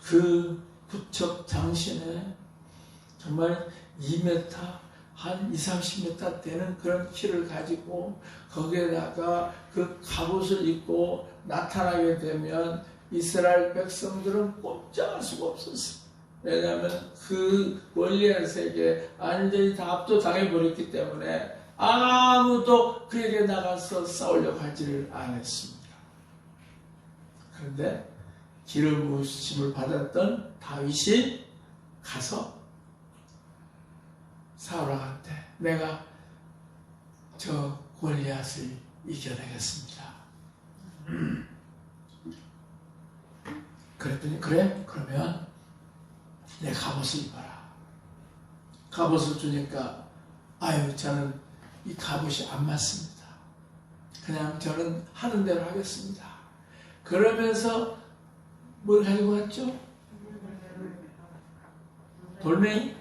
S1: 그 부척 장신에 정말 2m 한 20-30m 되는 그런 키를 가지고 거기에다가 그 갑옷을 입고 나타나게 되면 이스라엘 백성들은 꼼짝할 수가 없었어요. 왜냐하면 그 골리앗에게 완전히 다 압도당해 버렸기 때문에 아무도 그에게 나가서 싸우려고 하지를 않았습니다. 그런데 기름 부으심을 받았던 다윗이 가서 사울한테 내가 저 골리앗을 이겨내겠습니다. 그랬더니 그래? 그러면 내 갑옷을 입어라. 갑옷을 주니까 아유 저는 이 갑옷이 안 맞습니다. 그냥 저는 하는 대로 하겠습니다. 그러면서 뭘 가지고 갔죠? 돌멩이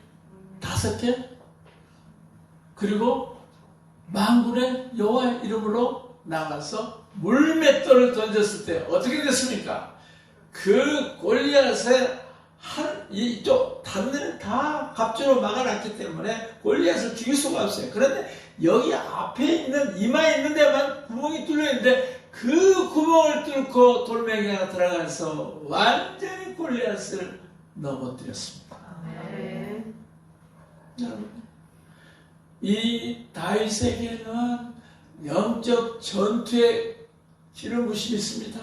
S1: 5개 그리고 만군의 여호와의 이름으로 나가서 물맷돌을 던졌을 때 어떻게 됐습니까? 그 골리앗의 이쪽 단내를 다 갑주로 막아놨기 때문에 골리앗을 죽일 수가 없어요. 그런데 여기 앞에 있는 이마에 있는 데만 구멍이 뚫려 있는데 그 구멍을 뚫고 돌멩이가 들어가서 완전히 골리앗을 넘어뜨렸습니다. 여러분, 이 다윗에게는 영적 전투의 기름 부심이 있습니다.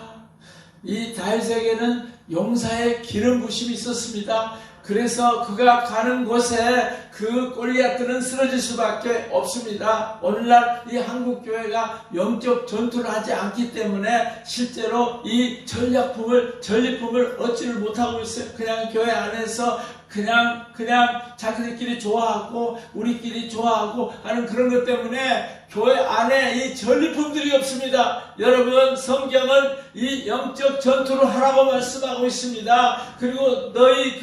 S1: 이 다윗에게는 용사의 기름 부심이 있었습니다. 그래서 그가 가는 곳에 그 골리앗들은 쓰러질 수밖에 없습니다. 오늘날 이 한국교회가 영적 전투를 하지 않기 때문에 실제로 이 전리품을 얻지를 못하고 있어요. 그냥 교회 안에서 그냥 자기들끼리 좋아하고 우리끼리 좋아하고 하는 그런 것 때문에 교회 안에 이 전리품들이 없습니다. 여러분, 성경은 이 영적 전투를 하라고 말씀하고 있습니다. 그리고 너희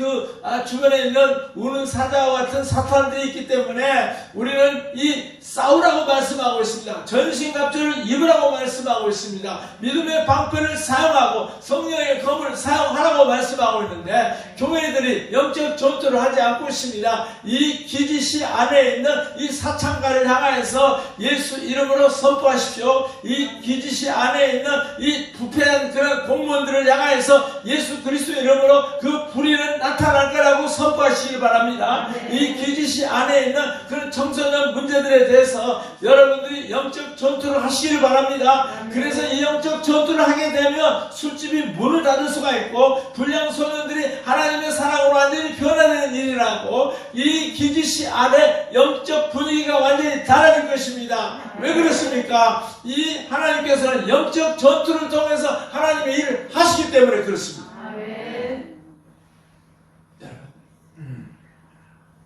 S1: 주변에 있는 우는 사자와 같은 사탄들이 있기 때문에 우리는 이 싸우라고 말씀하고 있습니다. 전신갑주를 입으라고 말씀하고 있습니다. 믿음의 방패를 사용하고 성령의 검을 사용하라고 말씀하고 있는데 교회들이 영적 전투를 하지 않고 있습니다. 이 기지시 안에 있는 이 사창가를 향하여서 예수 이름으로 선포하십시오. 이 기지시 안에 있는 이 부패한 그런 공무원들을 향하여서 예수 그리스도 이름으로 그 불의는 나타날 거라고 선포하십시오. 기도하시길 바랍니다. 이 귀지시 안에 있는 그런 청소년 문제들에 대해서 여러분들이 영적 전투를 하시길 바랍니다. 그래서 이 영적 전투를 하게 되면 술집이 문을 닫을 수가 있고 불량 소년들이 하나님의 사랑으로 완전히 변화되는 일이라고 이 귀지시 안에 영적 분위기가 완전히 달라질 것입니다. 왜 그렇습니까? 이 하나님께서는 영적 전투를 통해서 하나님의 일을 하시기 때문에 그렇습니다.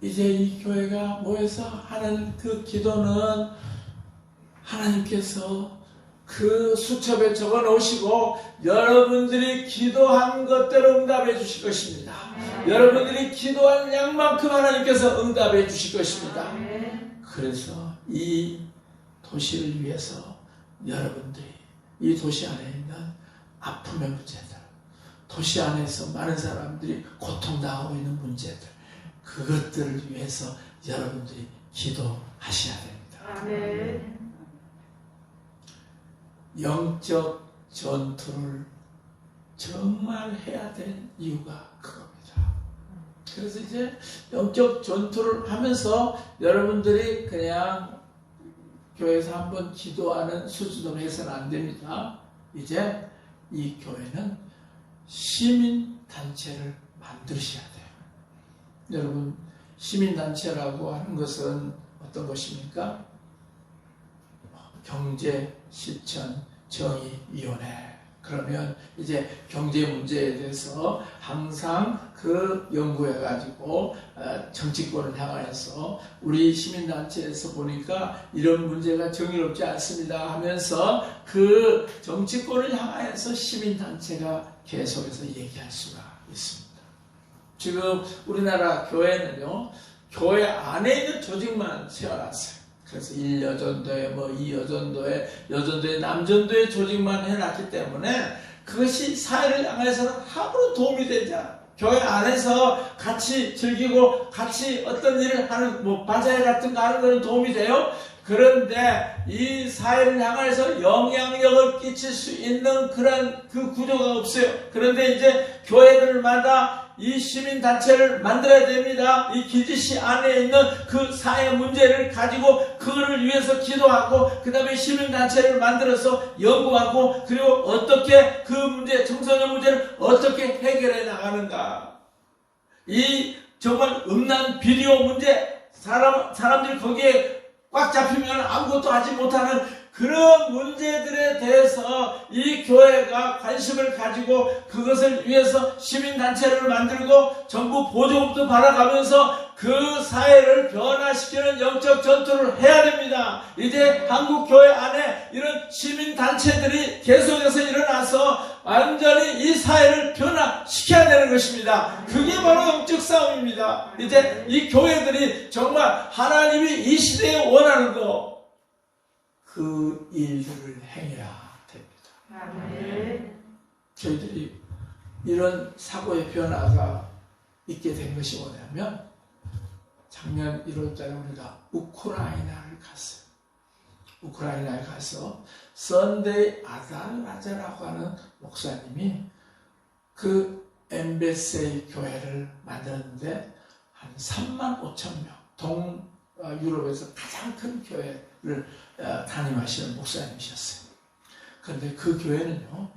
S2: 이제 이 교회가 모여서 하는 그 기도는 하나님께서 그 수첩에 적어 놓으시고 여러분들이 기도한 것대로 응답해 주실 것입니다. 여러분들이 기도한 양만큼 하나님께서 응답해 주실 것입니다. 그래서 이 도시를 위해서 여러분들이 이 도시 안에 있는 아픔의 문제들, 도시 안에서 많은 사람들이 고통당하고 있는 문제들, 그것들을 위해서 여러분들이 기도하셔야 됩니다. 영적 전투를 정말 해야 될 이유가 그겁니다. 그래서 이제 영적 전투를 하면서 여러분들이 그냥 교회에서 한번 기도하는 수준으로 해서는 안 됩니다. 이제 이 교회는 시민단체를 만드셔야 돼요. 여러분, 시민단체라고 하는 것은 어떤 것입니까? 경제, 실천, 정의위원회. 그러면 이제 경제 문제에 대해서 항상 그 연구해가지고 정치권을 향해서 우리 시민단체에서 보니까 이런 문제가 정의롭지 않습니다 하면서 그 정치권을 향해서 시민단체가 계속해서 얘기할 수가 있습니다. 지금 우리나라 교회는요, 교회 안에 있는 조직만 세워놨어요. 그래서 1여전도에 뭐 2여전도에 여전도에 남전도에 조직만 해놨기 때문에 그것이 사회를 향해서는 아무런 도움이 되지 않아요. 교회 안에서 같이 즐기고 같이 어떤 일을 하는 뭐 바자회 같은 거 하는 거는 도움이 돼요. 그런데 이 사회를 향해서 영향력을 끼칠 수 있는 그런 그 구조가 없어요. 그런데 이제 교회들마다 이 시민단체를 만들어야 됩니다. 이 기지시 안에 있는 그 사회 문제를 가지고 그거를 위해서 기도하고 그 다음에 시민단체를 만들어서 연구하고 그리고 어떻게 그 문제, 청소년 문제를 어떻게 해결해 나가는가. 이 정말 음란 비디오 문제, 사람들이 거기에 꽉 잡히면 아무것도 하지 못하는 그런 문제들에 대해서 이 교회가 관심을 가지고 그것을 위해서 시민단체를 만들고 정부 보조금도 받아가면서 그 사회를 변화시키는 영적 전투를 해야 됩니다. 이제 한국교회 안에 이런 시민단체들이 계속해서 일어나서 완전히 이 사회를 변화시켜야 되는 것입니다. 그게 바로 영적 싸움입니다. 이제 이 교회들이 정말 하나님이 이 시대에 원하는 거 그 일들을 행해야 됩니다. 저희들이 이런 사고의 변화가 있게 된 것이 뭐냐면 작년 1월달에 우리가 우크라이나를 갔어요. 우크라이나에 가서 선데이 아달라자라고 하는 목사님이 그 엠베세이 교회를 만들었는데 한 3만 5천 명 유럽에서 가장 큰 교회를 담임하시는 목사님이셨어요. 그런데 그 교회는요,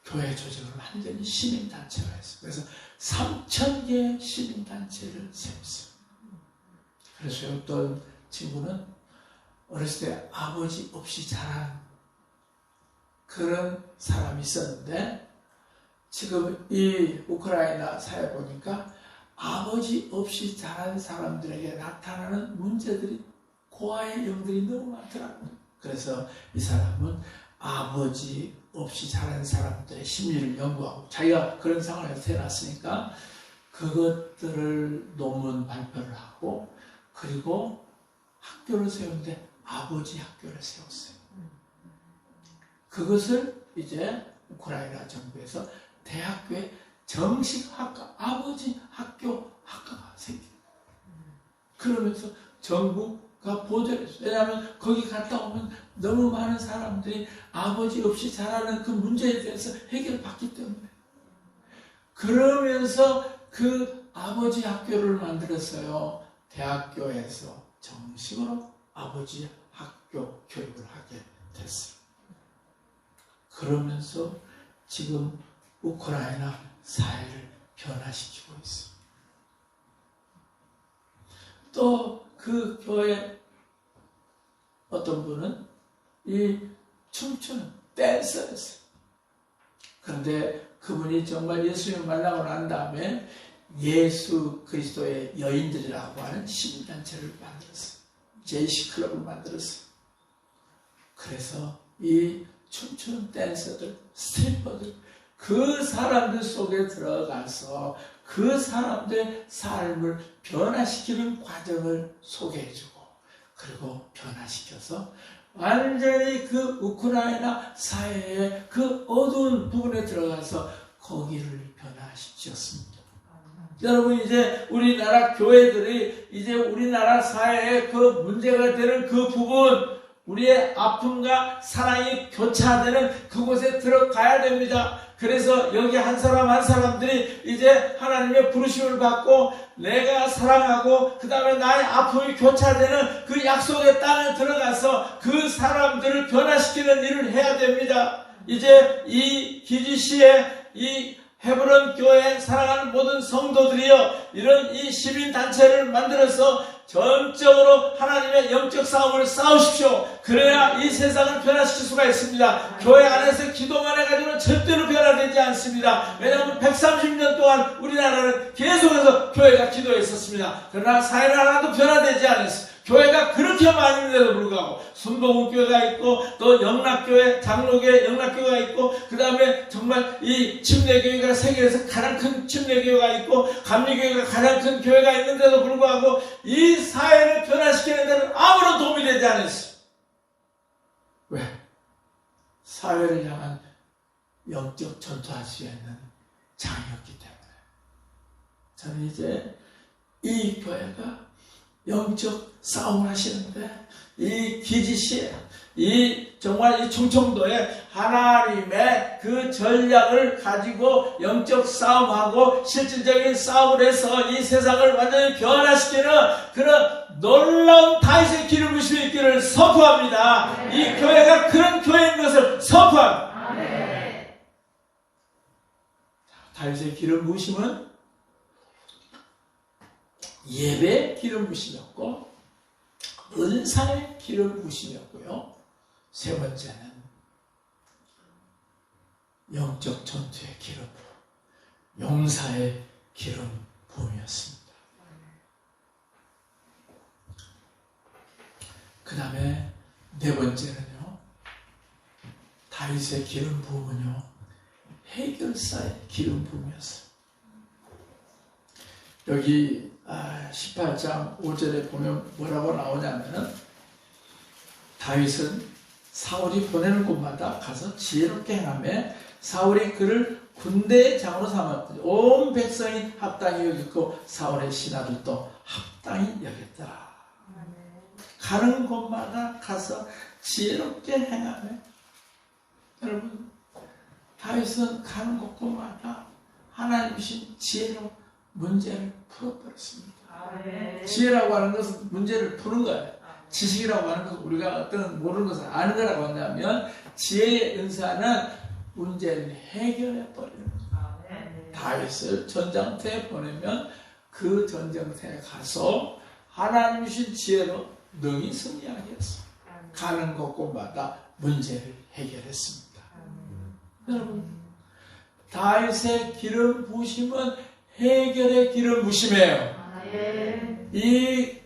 S2: 교회 조직을 완전히 시민단체로 했어요. 그래서 3,000개의 시민단체를 세웠어요. 그래서 어떤 친구는 어렸을 때 아버지 없이 자란 그런 사람이 있었는데 지금 이 우크라이나 사회 보니까 아버지 없이 자란 사람들에게 나타나는 문제들이 고아의 영들이 너무 많더라고요. 그래서 이 사람은 아버지 없이 자란 사람들의 심리를 연구하고 자기가 그런 상황에서 태어났으니까 그것들을 논문 발표를 하고 그리고 학교를 세우는데 아버지 학교를 세웠어요. 그것을 이제 우크라이나 정부에서 대학교에 정식 학과, 아버지 학교가 생겨요. 그러면서 정부가 보조를 했어요. 왜냐하면 거기 갔다 오면 너무 많은 사람들이 아버지 없이 자라는 그 문제에 대해서 해결받기 때문에. 그러면서 그 아버지 학교를 만들었어요. 대학교에서 정식으로 아버지 학교 교육을 하게 됐어요. 그러면서 지금 우크라이나 사회를 변화시키고 있어요. 또 그 교회 어떤 분은 이 춤추는 댄서였어요. 그런데 그분이 정말 예수님을 만나고 난 다음에 예수 그리스도의 여인들이라고 하는 시민단체를 만들었어요. 제이시클럽을 만들었어요. 그래서 이 춤추는 댄서들, 스트리퍼들, 그 사람들 속에 들어가서 그 사람들의 삶을 변화시키는 과정을 소개해주고, 그리고 변화시켜서 완전히 그 우크라이나 사회의 그 어두운 부분에 들어가서 거기를 변화시켰습니다. 여러분, 이제 우리나라 교회들이 이제 우리나라 사회의 그 문제가 되는 그 부분, 우리의 아픔과 사랑이 교차되는 그곳에 들어가야 됩니다. 그래서 여기 한 사람 한 사람들이 이제 하나님의 부르심을 받고 내가 사랑하고 그 다음에 나의 아픔이 교차되는 그 약속의 땅에 들어가서 그 사람들을 변화시키는 일을 해야 됩니다. 이제 이 기지시에 이 헤브론 교회 사랑하는 모든 성도들이여, 이런 이 시민단체를 만들어서 전적으로 하나님의 영적 싸움을 싸우십시오. 그래야 이 세상을 변화시킬 수가 있습니다. 교회 안에서 기도만 해가지고는 절대로 변화되지 않습니다. 왜냐하면 130년 동안 우리나라는 계속해서 교회가 기도했었습니다. 그러나 사회는 하나도 변화되지 않았어요. 교회가 그렇게 많이 있는데도 불구하고 순복음교회가 있고 또 영락교회, 장로교회, 영락교회가 있고 그 다음에 정말 이 침례교회가 세계에서 가장 큰 침례교회가 있고 감리교회가 가장 큰 교회가 있는데도 불구하고 이 사회를 변화시키는 데는 아무런 도움이 되지 않았어요. 왜? 사회를 향한 영적 전투할 수 있는 장이었기 때문에. 저는 이제 이 교회가 영적 싸움을 하시는데, 이 기지시에, 정말 이 충청도에 하나님의 그 전략을 가지고 영적 싸움하고 실질적인 싸움을 해서 이 세상을 완전히 변화시키는 그런 놀라운 다윗의 기름 부심이 있기를 선포합니다. 이 교회가 그런 교회인 것을 선포합니다. 다윗의 기름 부심은 예배의 기름 부심이었고 은사의 기름 부심이었고요. 세 번째는 영적 전투의 기름 부음, 용사의 기름 부음이었습니다. 그 다음에 네 번째는요, 다윗의 기름 부음은요, 해결사의 기름 부음이었어요. 여기 18장 5절에 보면 뭐라고 나오냐면은, 다윗은 사울이 보내는 곳마다 가서 지혜롭게 행하며 사울이 그를 군대의 장으로 삼았더니 온 백성이 합당히 여겼고 사울의 신하들도 합당히 여겼더라. 가는 곳마다 가서 지혜롭게 행하며, 여러분, 다윗은 가는 곳곳마다 하나님 주신 지혜로 문제를 풀어버렸습니다. 지혜라고 하는 것은 문제를 푸는 거예요. 지식이라고 하는 것은 우리가 어떤 모르는 것을 아는 거라고 한다면, 지혜의 은사는 문제를 해결해버리는 거예요. 다윗을 전장터에 보내면 그 전장터에 가서 하나님 주신 지혜로 능히 승리하게 했어요. 가는 곳곳마다 문제를 해결했습니다. 여러분, 다윗의 기름 부심은 해결의 기름 부심이에요. 이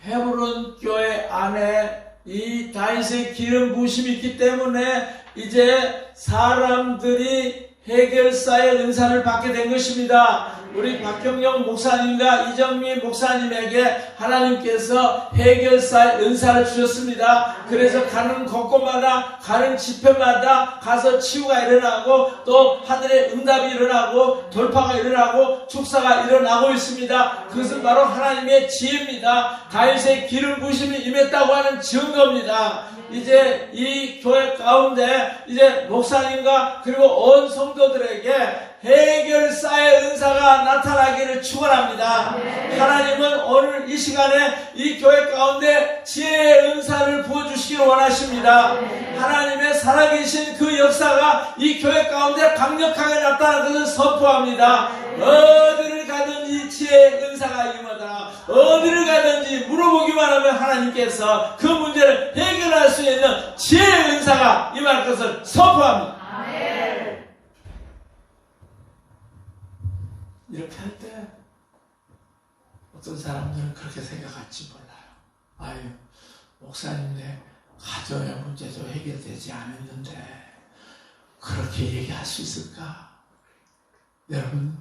S2: 헤브론 교회 안에 이 다윗의 기름 부심이 있기 때문에 이제 사람들이 해결사의 은사를 받게 된 것입니다. 우리 박경영 목사님과 이정미 목사님에게 하나님께서 해결사의 은사를 주셨습니다. 그래서 가는 곳곳마다, 가는 집회마다 가서 치유가 일어나고 또 하늘의 응답이 일어나고 돌파가 일어나고 축사가 일어나고 있습니다. 그것은 바로 하나님의 지혜입니다. 다윗의 기름 부심이 임했다고 하는 증거입니다. 이제 이 교회 가운데 이제 목사님과 그리고 온 성도들에게
S1: 해결사의 은사가 나타나기를 축원합니다. 하나님은 오늘 이 시간에 이 교회 가운데 지혜의 은사를 부어주시기를 원하십니다. 하나님의 살아계신 그 역사가 이 교회 가운데 강력하게 나타나는 것을 선포합니다. 어디를 가든지 지혜의 은사가 임하다. 어디를 가든지 물어보기만 하면 하나님께서 그 문제를 해결할 수 있는 지혜의 은사가 임할 것을 선포합니다. 이렇게 할 때 어떤 사람들은 그렇게 생각할지 몰라요. 아유, 목사님네 가정의 문제도 해결되지 않았는데 그렇게 얘기할 수 있을까? 여러분,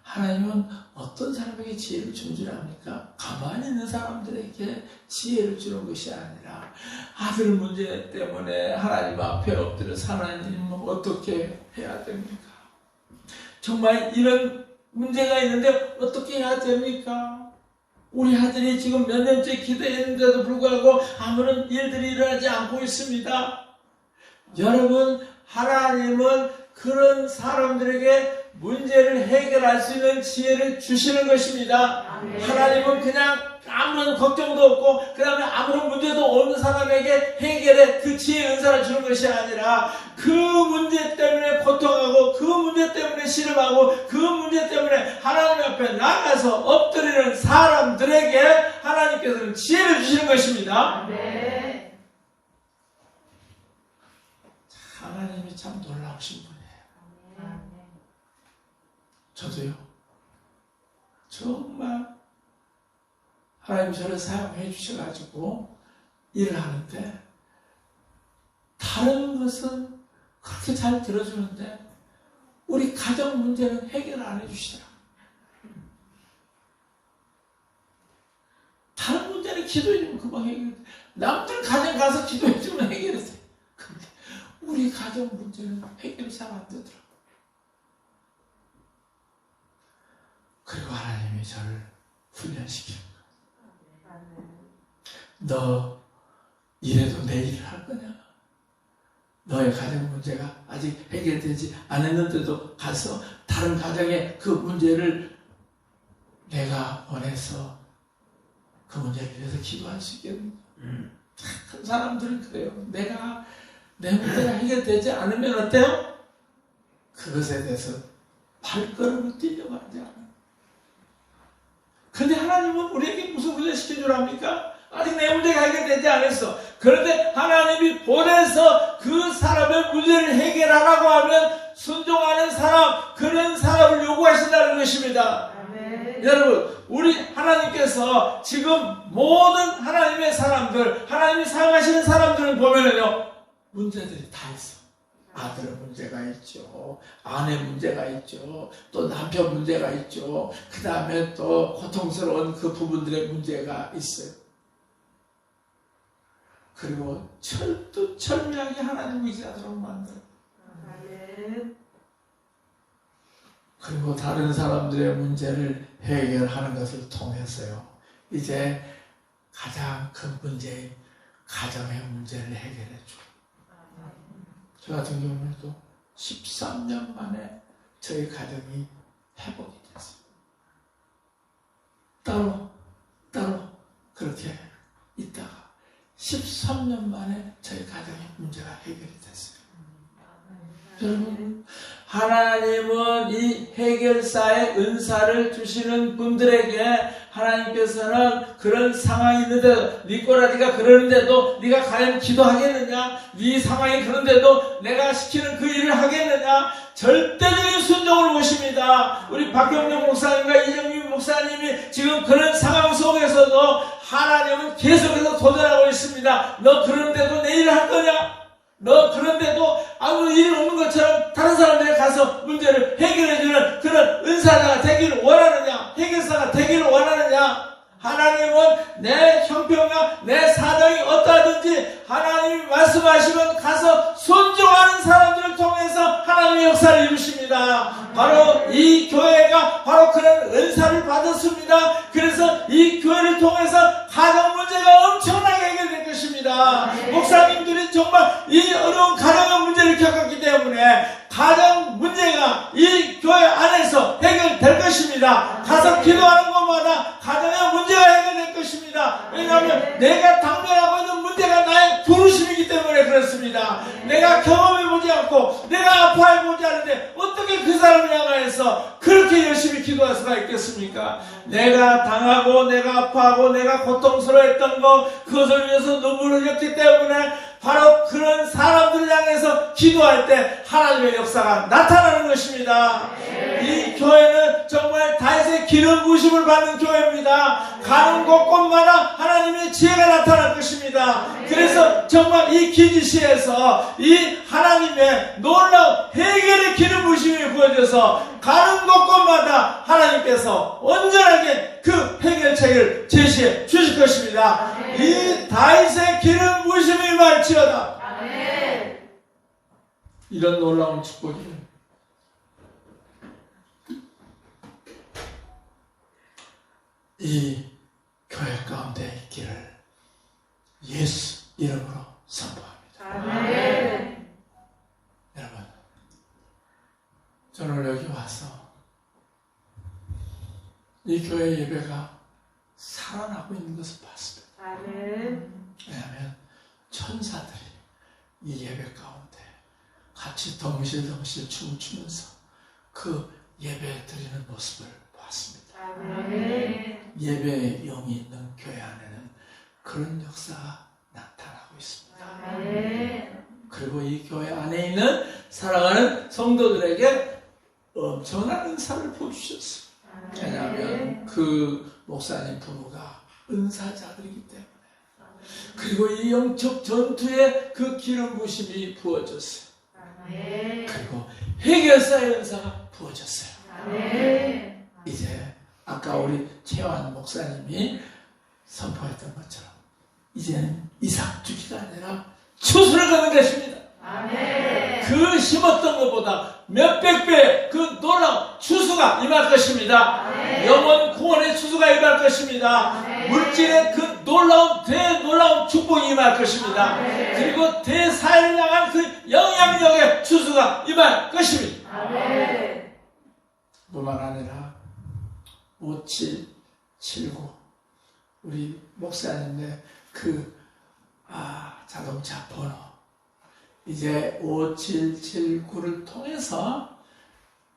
S1: 하나님은 어떤 사람에게 지혜를 주는 줄 압니까? 가만히 있는 사람들에게 지혜를 주는 것이 아니라 아들 문제 때문에 하나님 앞에 엎드려서 하나님 어떻게 해야 됩니까? 정말 이런 문제가 있는데 어떻게 해야 됩니까? 우리 아들이 지금 몇 년째 기도했는데도 불구하고 아무런 일들이 일어나지 않고 있습니다. 여러분, 하나님은 그런 사람들에게 문제를 해결할 수 있는 지혜를 주시는 것입니다. 하나님은 그냥 아무런 걱정도 없고 그 다음에 아무런 문제도 없는 사람에게 해결의 그 지혜의 은사를 주는 것이 아니라 그 문제 때문에 고통하고 그 문제 때문에 씨름하고 그 문제 때문에 하나님 앞에 나가서 엎드리는 사람들에게 하나님께서는 지혜를 주시는 것입니다. 하나님이 참 놀라우신 분이에요. 저도요. 정말 하나님 저를 사용해 주셔가지고 일을 하는데 다른 것은 그렇게 잘 들어주는데 우리 가정 문제는 해결 안 해주시더라. 다른 문제는 기도해주면 금방 해결돼. 남들 가정 가서 기도해주면 해결돼. 근데 우리 가정 문제는 해결이 잘 안 되더라. 그리고 하나님이 저를 훈련시키는 거예요. 너 이래도 내 일을 할 거냐? 너의 가정 문제가 아직 해결되지 않았는데도 가서 다른 가정의 그 문제를 내가 원해서 그 문제를 위해서 기도할 수 있겠는가? 착한 사람들은 그래요. 내 문제가 해결되지 않으면 어때요? 그것에 대해서 발걸음을 뛰려고 하지 않아요. 근데 하나님은 우리에게 무슨 문제 시켜주려 합니까? 아직 내 문제가 해결되지 않았어. 그런데 하나님이 보내서 그 사람의 문제를 해결하라고 하면 순종하는 사람, 그런 사람을 요구하신다는 것입니다. 여러분, 우리 하나님께서 지금 모든 하나님의 사람들, 하나님이 사용하시는 사람들을 보면은요, 문제들이 다 있어. 아들 문제가 있죠. 아내 문제가 있죠. 또 남편 문제가 있죠. 그 다음에 또 고통스러운 그 부분들의 문제가 있어요. 그리고 철저하게 하나님 의지하도록 만들어요. 그리고 다른 사람들의 문제를 해결하는 것을 통해서요. 이제 가장 큰 문제인 가정의 문제를 해결해 줘요. 저 같은 경우에도 13년 만에 저희 가정이 회복이 됐어요. 따로 그렇게 있다가 13년 만에 저희 가정의 문제가 해결이 됐어요. 여러분, 하나님은 이 해결사의 은사를 주시는 분들에게 하나님께서는 그런 상황이 있는데도 니꼬라지가 그러는데도 네가 과연 기도하겠느냐? 네 상황이 그런데도 내가 시키는 그 일을 하겠느냐? 절대적인 순종을 모십니다. 우리 박경영 목사님과 이정민 목사님이 지금 그런 상황 속에서도 하나님은 계속해서 도전하고 있습니다. 너 그런데도 내 일을 할 거냐? 너 그런데도 아무 일 없는 것처럼 다른 사람들에 가서 문제를 해결해주는 그런 은사가 되기를 원하느냐? 해결사가 되기를 원하느냐? 하나님은 내 형편과 내 사정이 어떠하든지 하나님이 말씀하시면 가서 순종하는 사람들을 통해서 하나님의 역사를 이루십니다. 바로 이 교회가 바로 그런 은사를 받았습니다. 그래서 이 교회를 통해서 가정 문제가 엄청나게 해결될 것입니다. 목사님들이 정말 이 어려운 가정의 문제를 겪었기 때문에 가정 문제가 이 교회 것입니다. 가서 기도하는 것마다 가정의 문제가 해결될 것입니다. 왜냐하면 내가 당면하고 있는 문제가 나의 부르심이기 때문에 그렇습니다. 내가 경험해보지 않고 내가 아파해보지 않는데 어떻게 그 사람을 향하여서 그렇게 열심히 기도할 수가 있겠습니까? 내가 당하고 내가 아파하고 내가 고통스러워했던 것, 그것을 위해서 눈물을 흘렸기 때문에 바로 그런 사람들을 향해서 기도할 때 하나님의 역사가 나타나는 것입니다. 이 교회는 정말 다윗의 기름 부으심을 받는 교회입니다. 가는 곳곳마다 하나님의 지혜가 나타날 것입니다. 그래서 정말 이 기지시에서 이 하나님의 놀라운 해결의 기름 부으심이 부어져서 가는 곳곳마다 하나님께서 온전하게 그 해결책을 제시해 주실 것입니다. 이 다윗의 기름 부으심이 임할지어다. 이런 놀라운 축복이 이 교회 가운데 있기를 예수 이름으로 선포합니다. 여러분, 저는 여기 와서 이 교회 예배가 살아나고 있는 것을 봤습니다. 왜냐하면 천사들이 이 예배 가운데 같이 덩실덩실 춤을 추면서 그 예배 드리는 모습을 보았습니다. 예배의 영이 있는 교회 안에는 그런 역사가 나타나고 있습니다. 그리고 이 교회 안에 있는 사랑하는 성도들에게 엄청난 은사를 부어주셨습니다. 왜냐하면 그 목사님 부부가 은사자들이기 때문에, 그리고 이 영적 전투에 그 기름 부심이 부어졌어요. 그리고 해결사의 은사가 부어졌어요. 이제 아까 우리 최환 목사님이 선포했던 것처럼 이제는 이삭주기가 아니라 추수를 거는 것입니다. 그 심었던 것보다 몇백 배 그 놀라운 추수가 임할 것입니다. 영원 구원의 추수가 임할 것입니다. 물질의 그 놀라운 대놀라운 축복이 임할 것입니다. 그리고 대사회를 향한 그 영향력의 추수가 임할 것입니다. 뿐만 아니라 5779 우리 목사님의 그 자동차 번호, 이제 5779를 통해서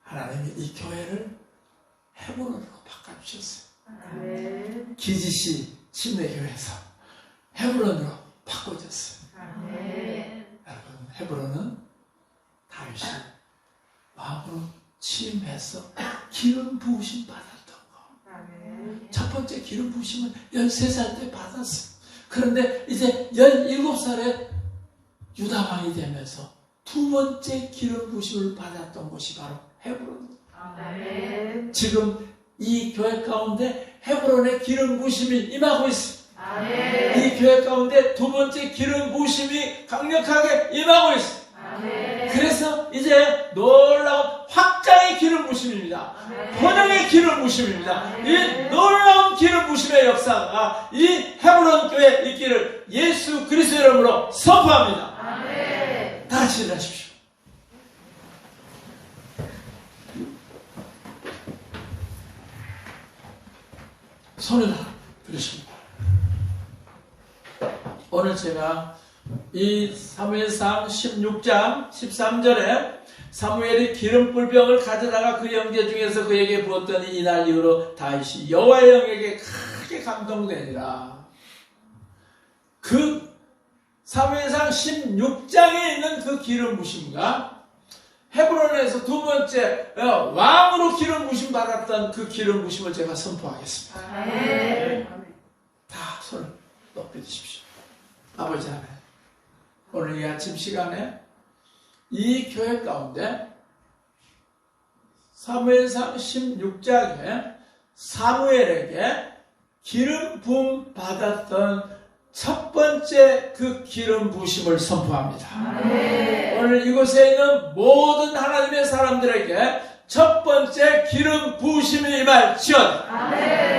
S1: 하나님이 이 교회를 헤브론으로 바꿔주셨어요. 기지시 침례교회에서 헤브론으로 바꿔졌어요. 여러분, 헤브론은 다윗이 마음으로 침해서 기름 부으심 받았던 거. 첫 번째 기름 부으심은 13살 때 받았어요. 그런데 이제 17살에 유다왕이 되면서 두 번째 기름 부으심을 받았던 곳이 바로 헤브론입니다. 지금 이 교회 가운데 헤브론의 기름 부으심이 임하고 있습니다. 이 교회 가운데 두 번째 기름 부으심이 강력하게 임하고 있습니다. 그래서 이제 놀라운 확장의 기름 부으심입니다. 번영의 기름 부으심입니다. 이 놀라운 기름 부으심의 역사가 이 헤브론 교회에 있기를 예수 그리스도 이름으로 선포합니다. 다 같이 일어나십시오. 손을 들으십니다. 오늘 제가 이 사무엘상 16장 13절에 사무엘이 기름불병을 가져다가 그 형제 중에서 그에게 부었더니 이날 이후로 다윗이 여호와의 영에게 크게 감동되니라. 그 사무엘상 16장에 있는 그 기름 부심과 헤브론에서 두 번째 왕으로 기름 부심 받았던 그 기름 부심을 제가 선포하겠습니다. 다 손을 높이 드십시오. 아버지 하나님, 오늘 이 아침 시간에 이 교회 가운데 사무엘상 16장에 사무엘에게 기름 부음 받았던 첫 번째 그 기름 부으심을 선포합니다. 오늘 이곳에 있는 모든 하나님의 사람들에게 첫 번째 기름 부으심이 임할지어다.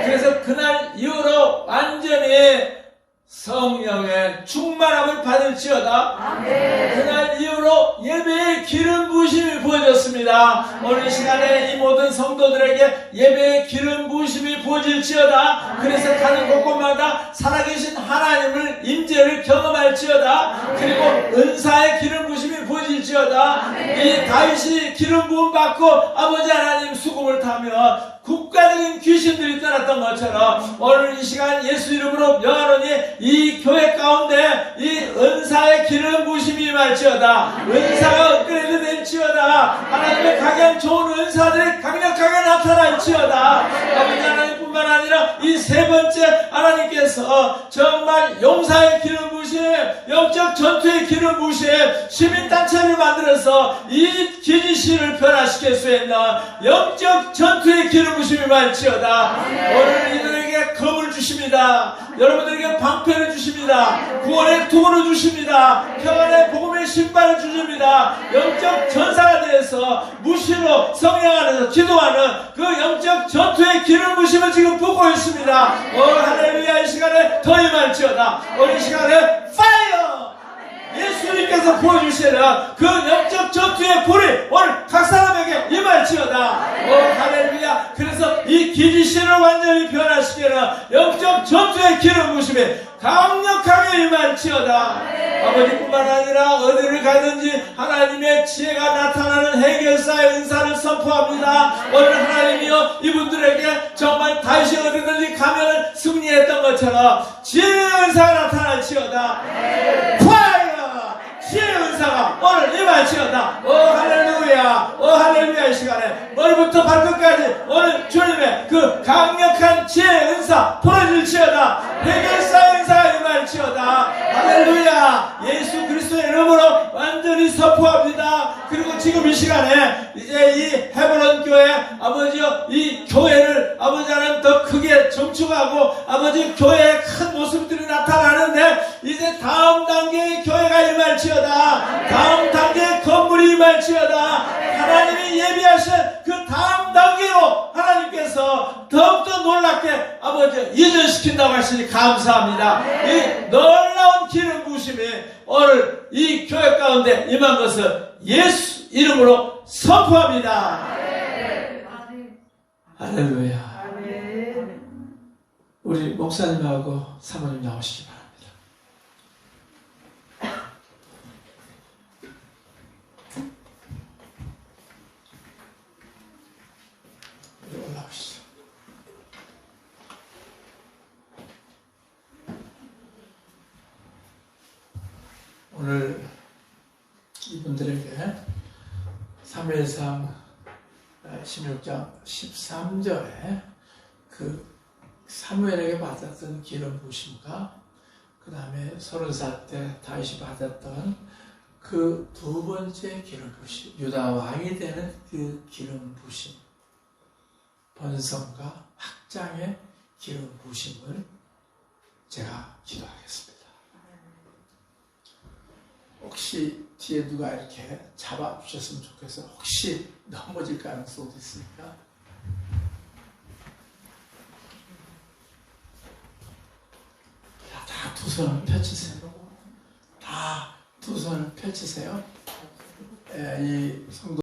S1: 그래서 그날 이후로 완전히 성령의 충만함을 받을지어다. 그날 이후로 예배의 예배의 기름 부으심이 부어졌습니다. 오늘 이 시간에 이 모든 성도들에게 예배의 기름 부으심이 부어질지어다. 그래서 가는 곳곳마다 살아계신 하나님을 임재를 경험할지어다. 그리고 은사의 기름 부으심이 부어질지어다. 이 다윗이 기름 부음 받고 아버지 하나님 수금을 타며 국가적인 귀신들이 떠났던 것처럼 오늘 이 시간 예수 이름으로 명하노니 이 교회 가운데 이 은사의 기름 부으심이 임할지어다. 은사가 업그레이드 될지어다. 하나님의 가장 좋은 은사들이 강력하게 나타날지어다. 아버지 하나님뿐만 아니라 이 세 번째 하나님께서 정말 용사의 기름 부으심, 영적 전투의 기름 부으심, 시민단체를 만들어서 이 기지시를 변화시킬 수 있는 영적 전투의 기름 부으심이 말지어다. 오늘 이들에게 검을 주십니다. 여러분들에게 방패를 주십니다. 구원의 투구를 주십니다. 평안의 복음의 신발을 주십니다. 영적 전사가 되어서 무시로 성령 안에서 기도하는 그 영적 전투의 기름 부으심을 지금 붓고 있습니다. 할렐루야. 이 시간에 더 임할지어다. 오늘 이 시간에 파이어! 예수님께서 보여주시는 그 영적 전투의 불이 오늘 각 사람에게 임할지어다. 할렐루야. 그래서 이 기지신을 완전히 변화시키는 영적 전투의 기름 부으심이 강력하게 임할지어다. 아버지뿐만 아니라 어디를 가든지 하나님의 지혜가 나타나는 해결사의 은사를 선포합니다. 오늘 하나님이여 이분들에게 정말 다시 어디든지 가면 승리했던 것처럼 지혜의 은사가 나타날지어다. 지혜의 은사가 오늘 임할지어다. 할렐루야. 할렐루야. 이 시간에 머리부터 발끝까지 오늘 주님의 그 강력한 지혜의 은사 풀어질지어다. 해결사의 은사가 임할지어다. 할렐루야. 예수 그리스도의 이름으로 완전히 선포합니다. 그리고 지금 이 시간에 이제 이 헤브론 교회 아버지여 이 교회를 아버지 하나님 더 크게 정축하고 아버지 교회의 큰 모습들이 나타나는데 이제 다음 단계의 교회가 임할지어다. 다음 단계의 건물이 임할지어다. 하나님이 예비하신 그 다음 단계로 하나님께서 더욱더 놀랍게 아버지 이전시킨다고 하시니 감사합니다. 이 놀라운 기름 부으심이 오늘 이 교회 가운데 임한 것을 예수 이름으로 선포합니다. 할렐루야.
S2: 우리 목사님하고 사모님 나오시기 바랍니다. 올라오시죠. 오늘 이분들에게 사무엘상 16장 13절에 그 사무엘에게 받았던 기름 부으심과 그 다음에 30살 때 다윗이 받았던 그 두 번째 기름 부으심, 유다 왕이 되는 그 기름 부으심, 번성과 확장의 기름 부으심을 제가 기도하겠습니다. 혹시 뒤에 누가 이렇게 잡아주셨으면 좋겠어요. 혹시 넘어질 가능성도 있으니까. 다 두 손을 펼치세요. 다 두 손을 펼치세요. 이 성도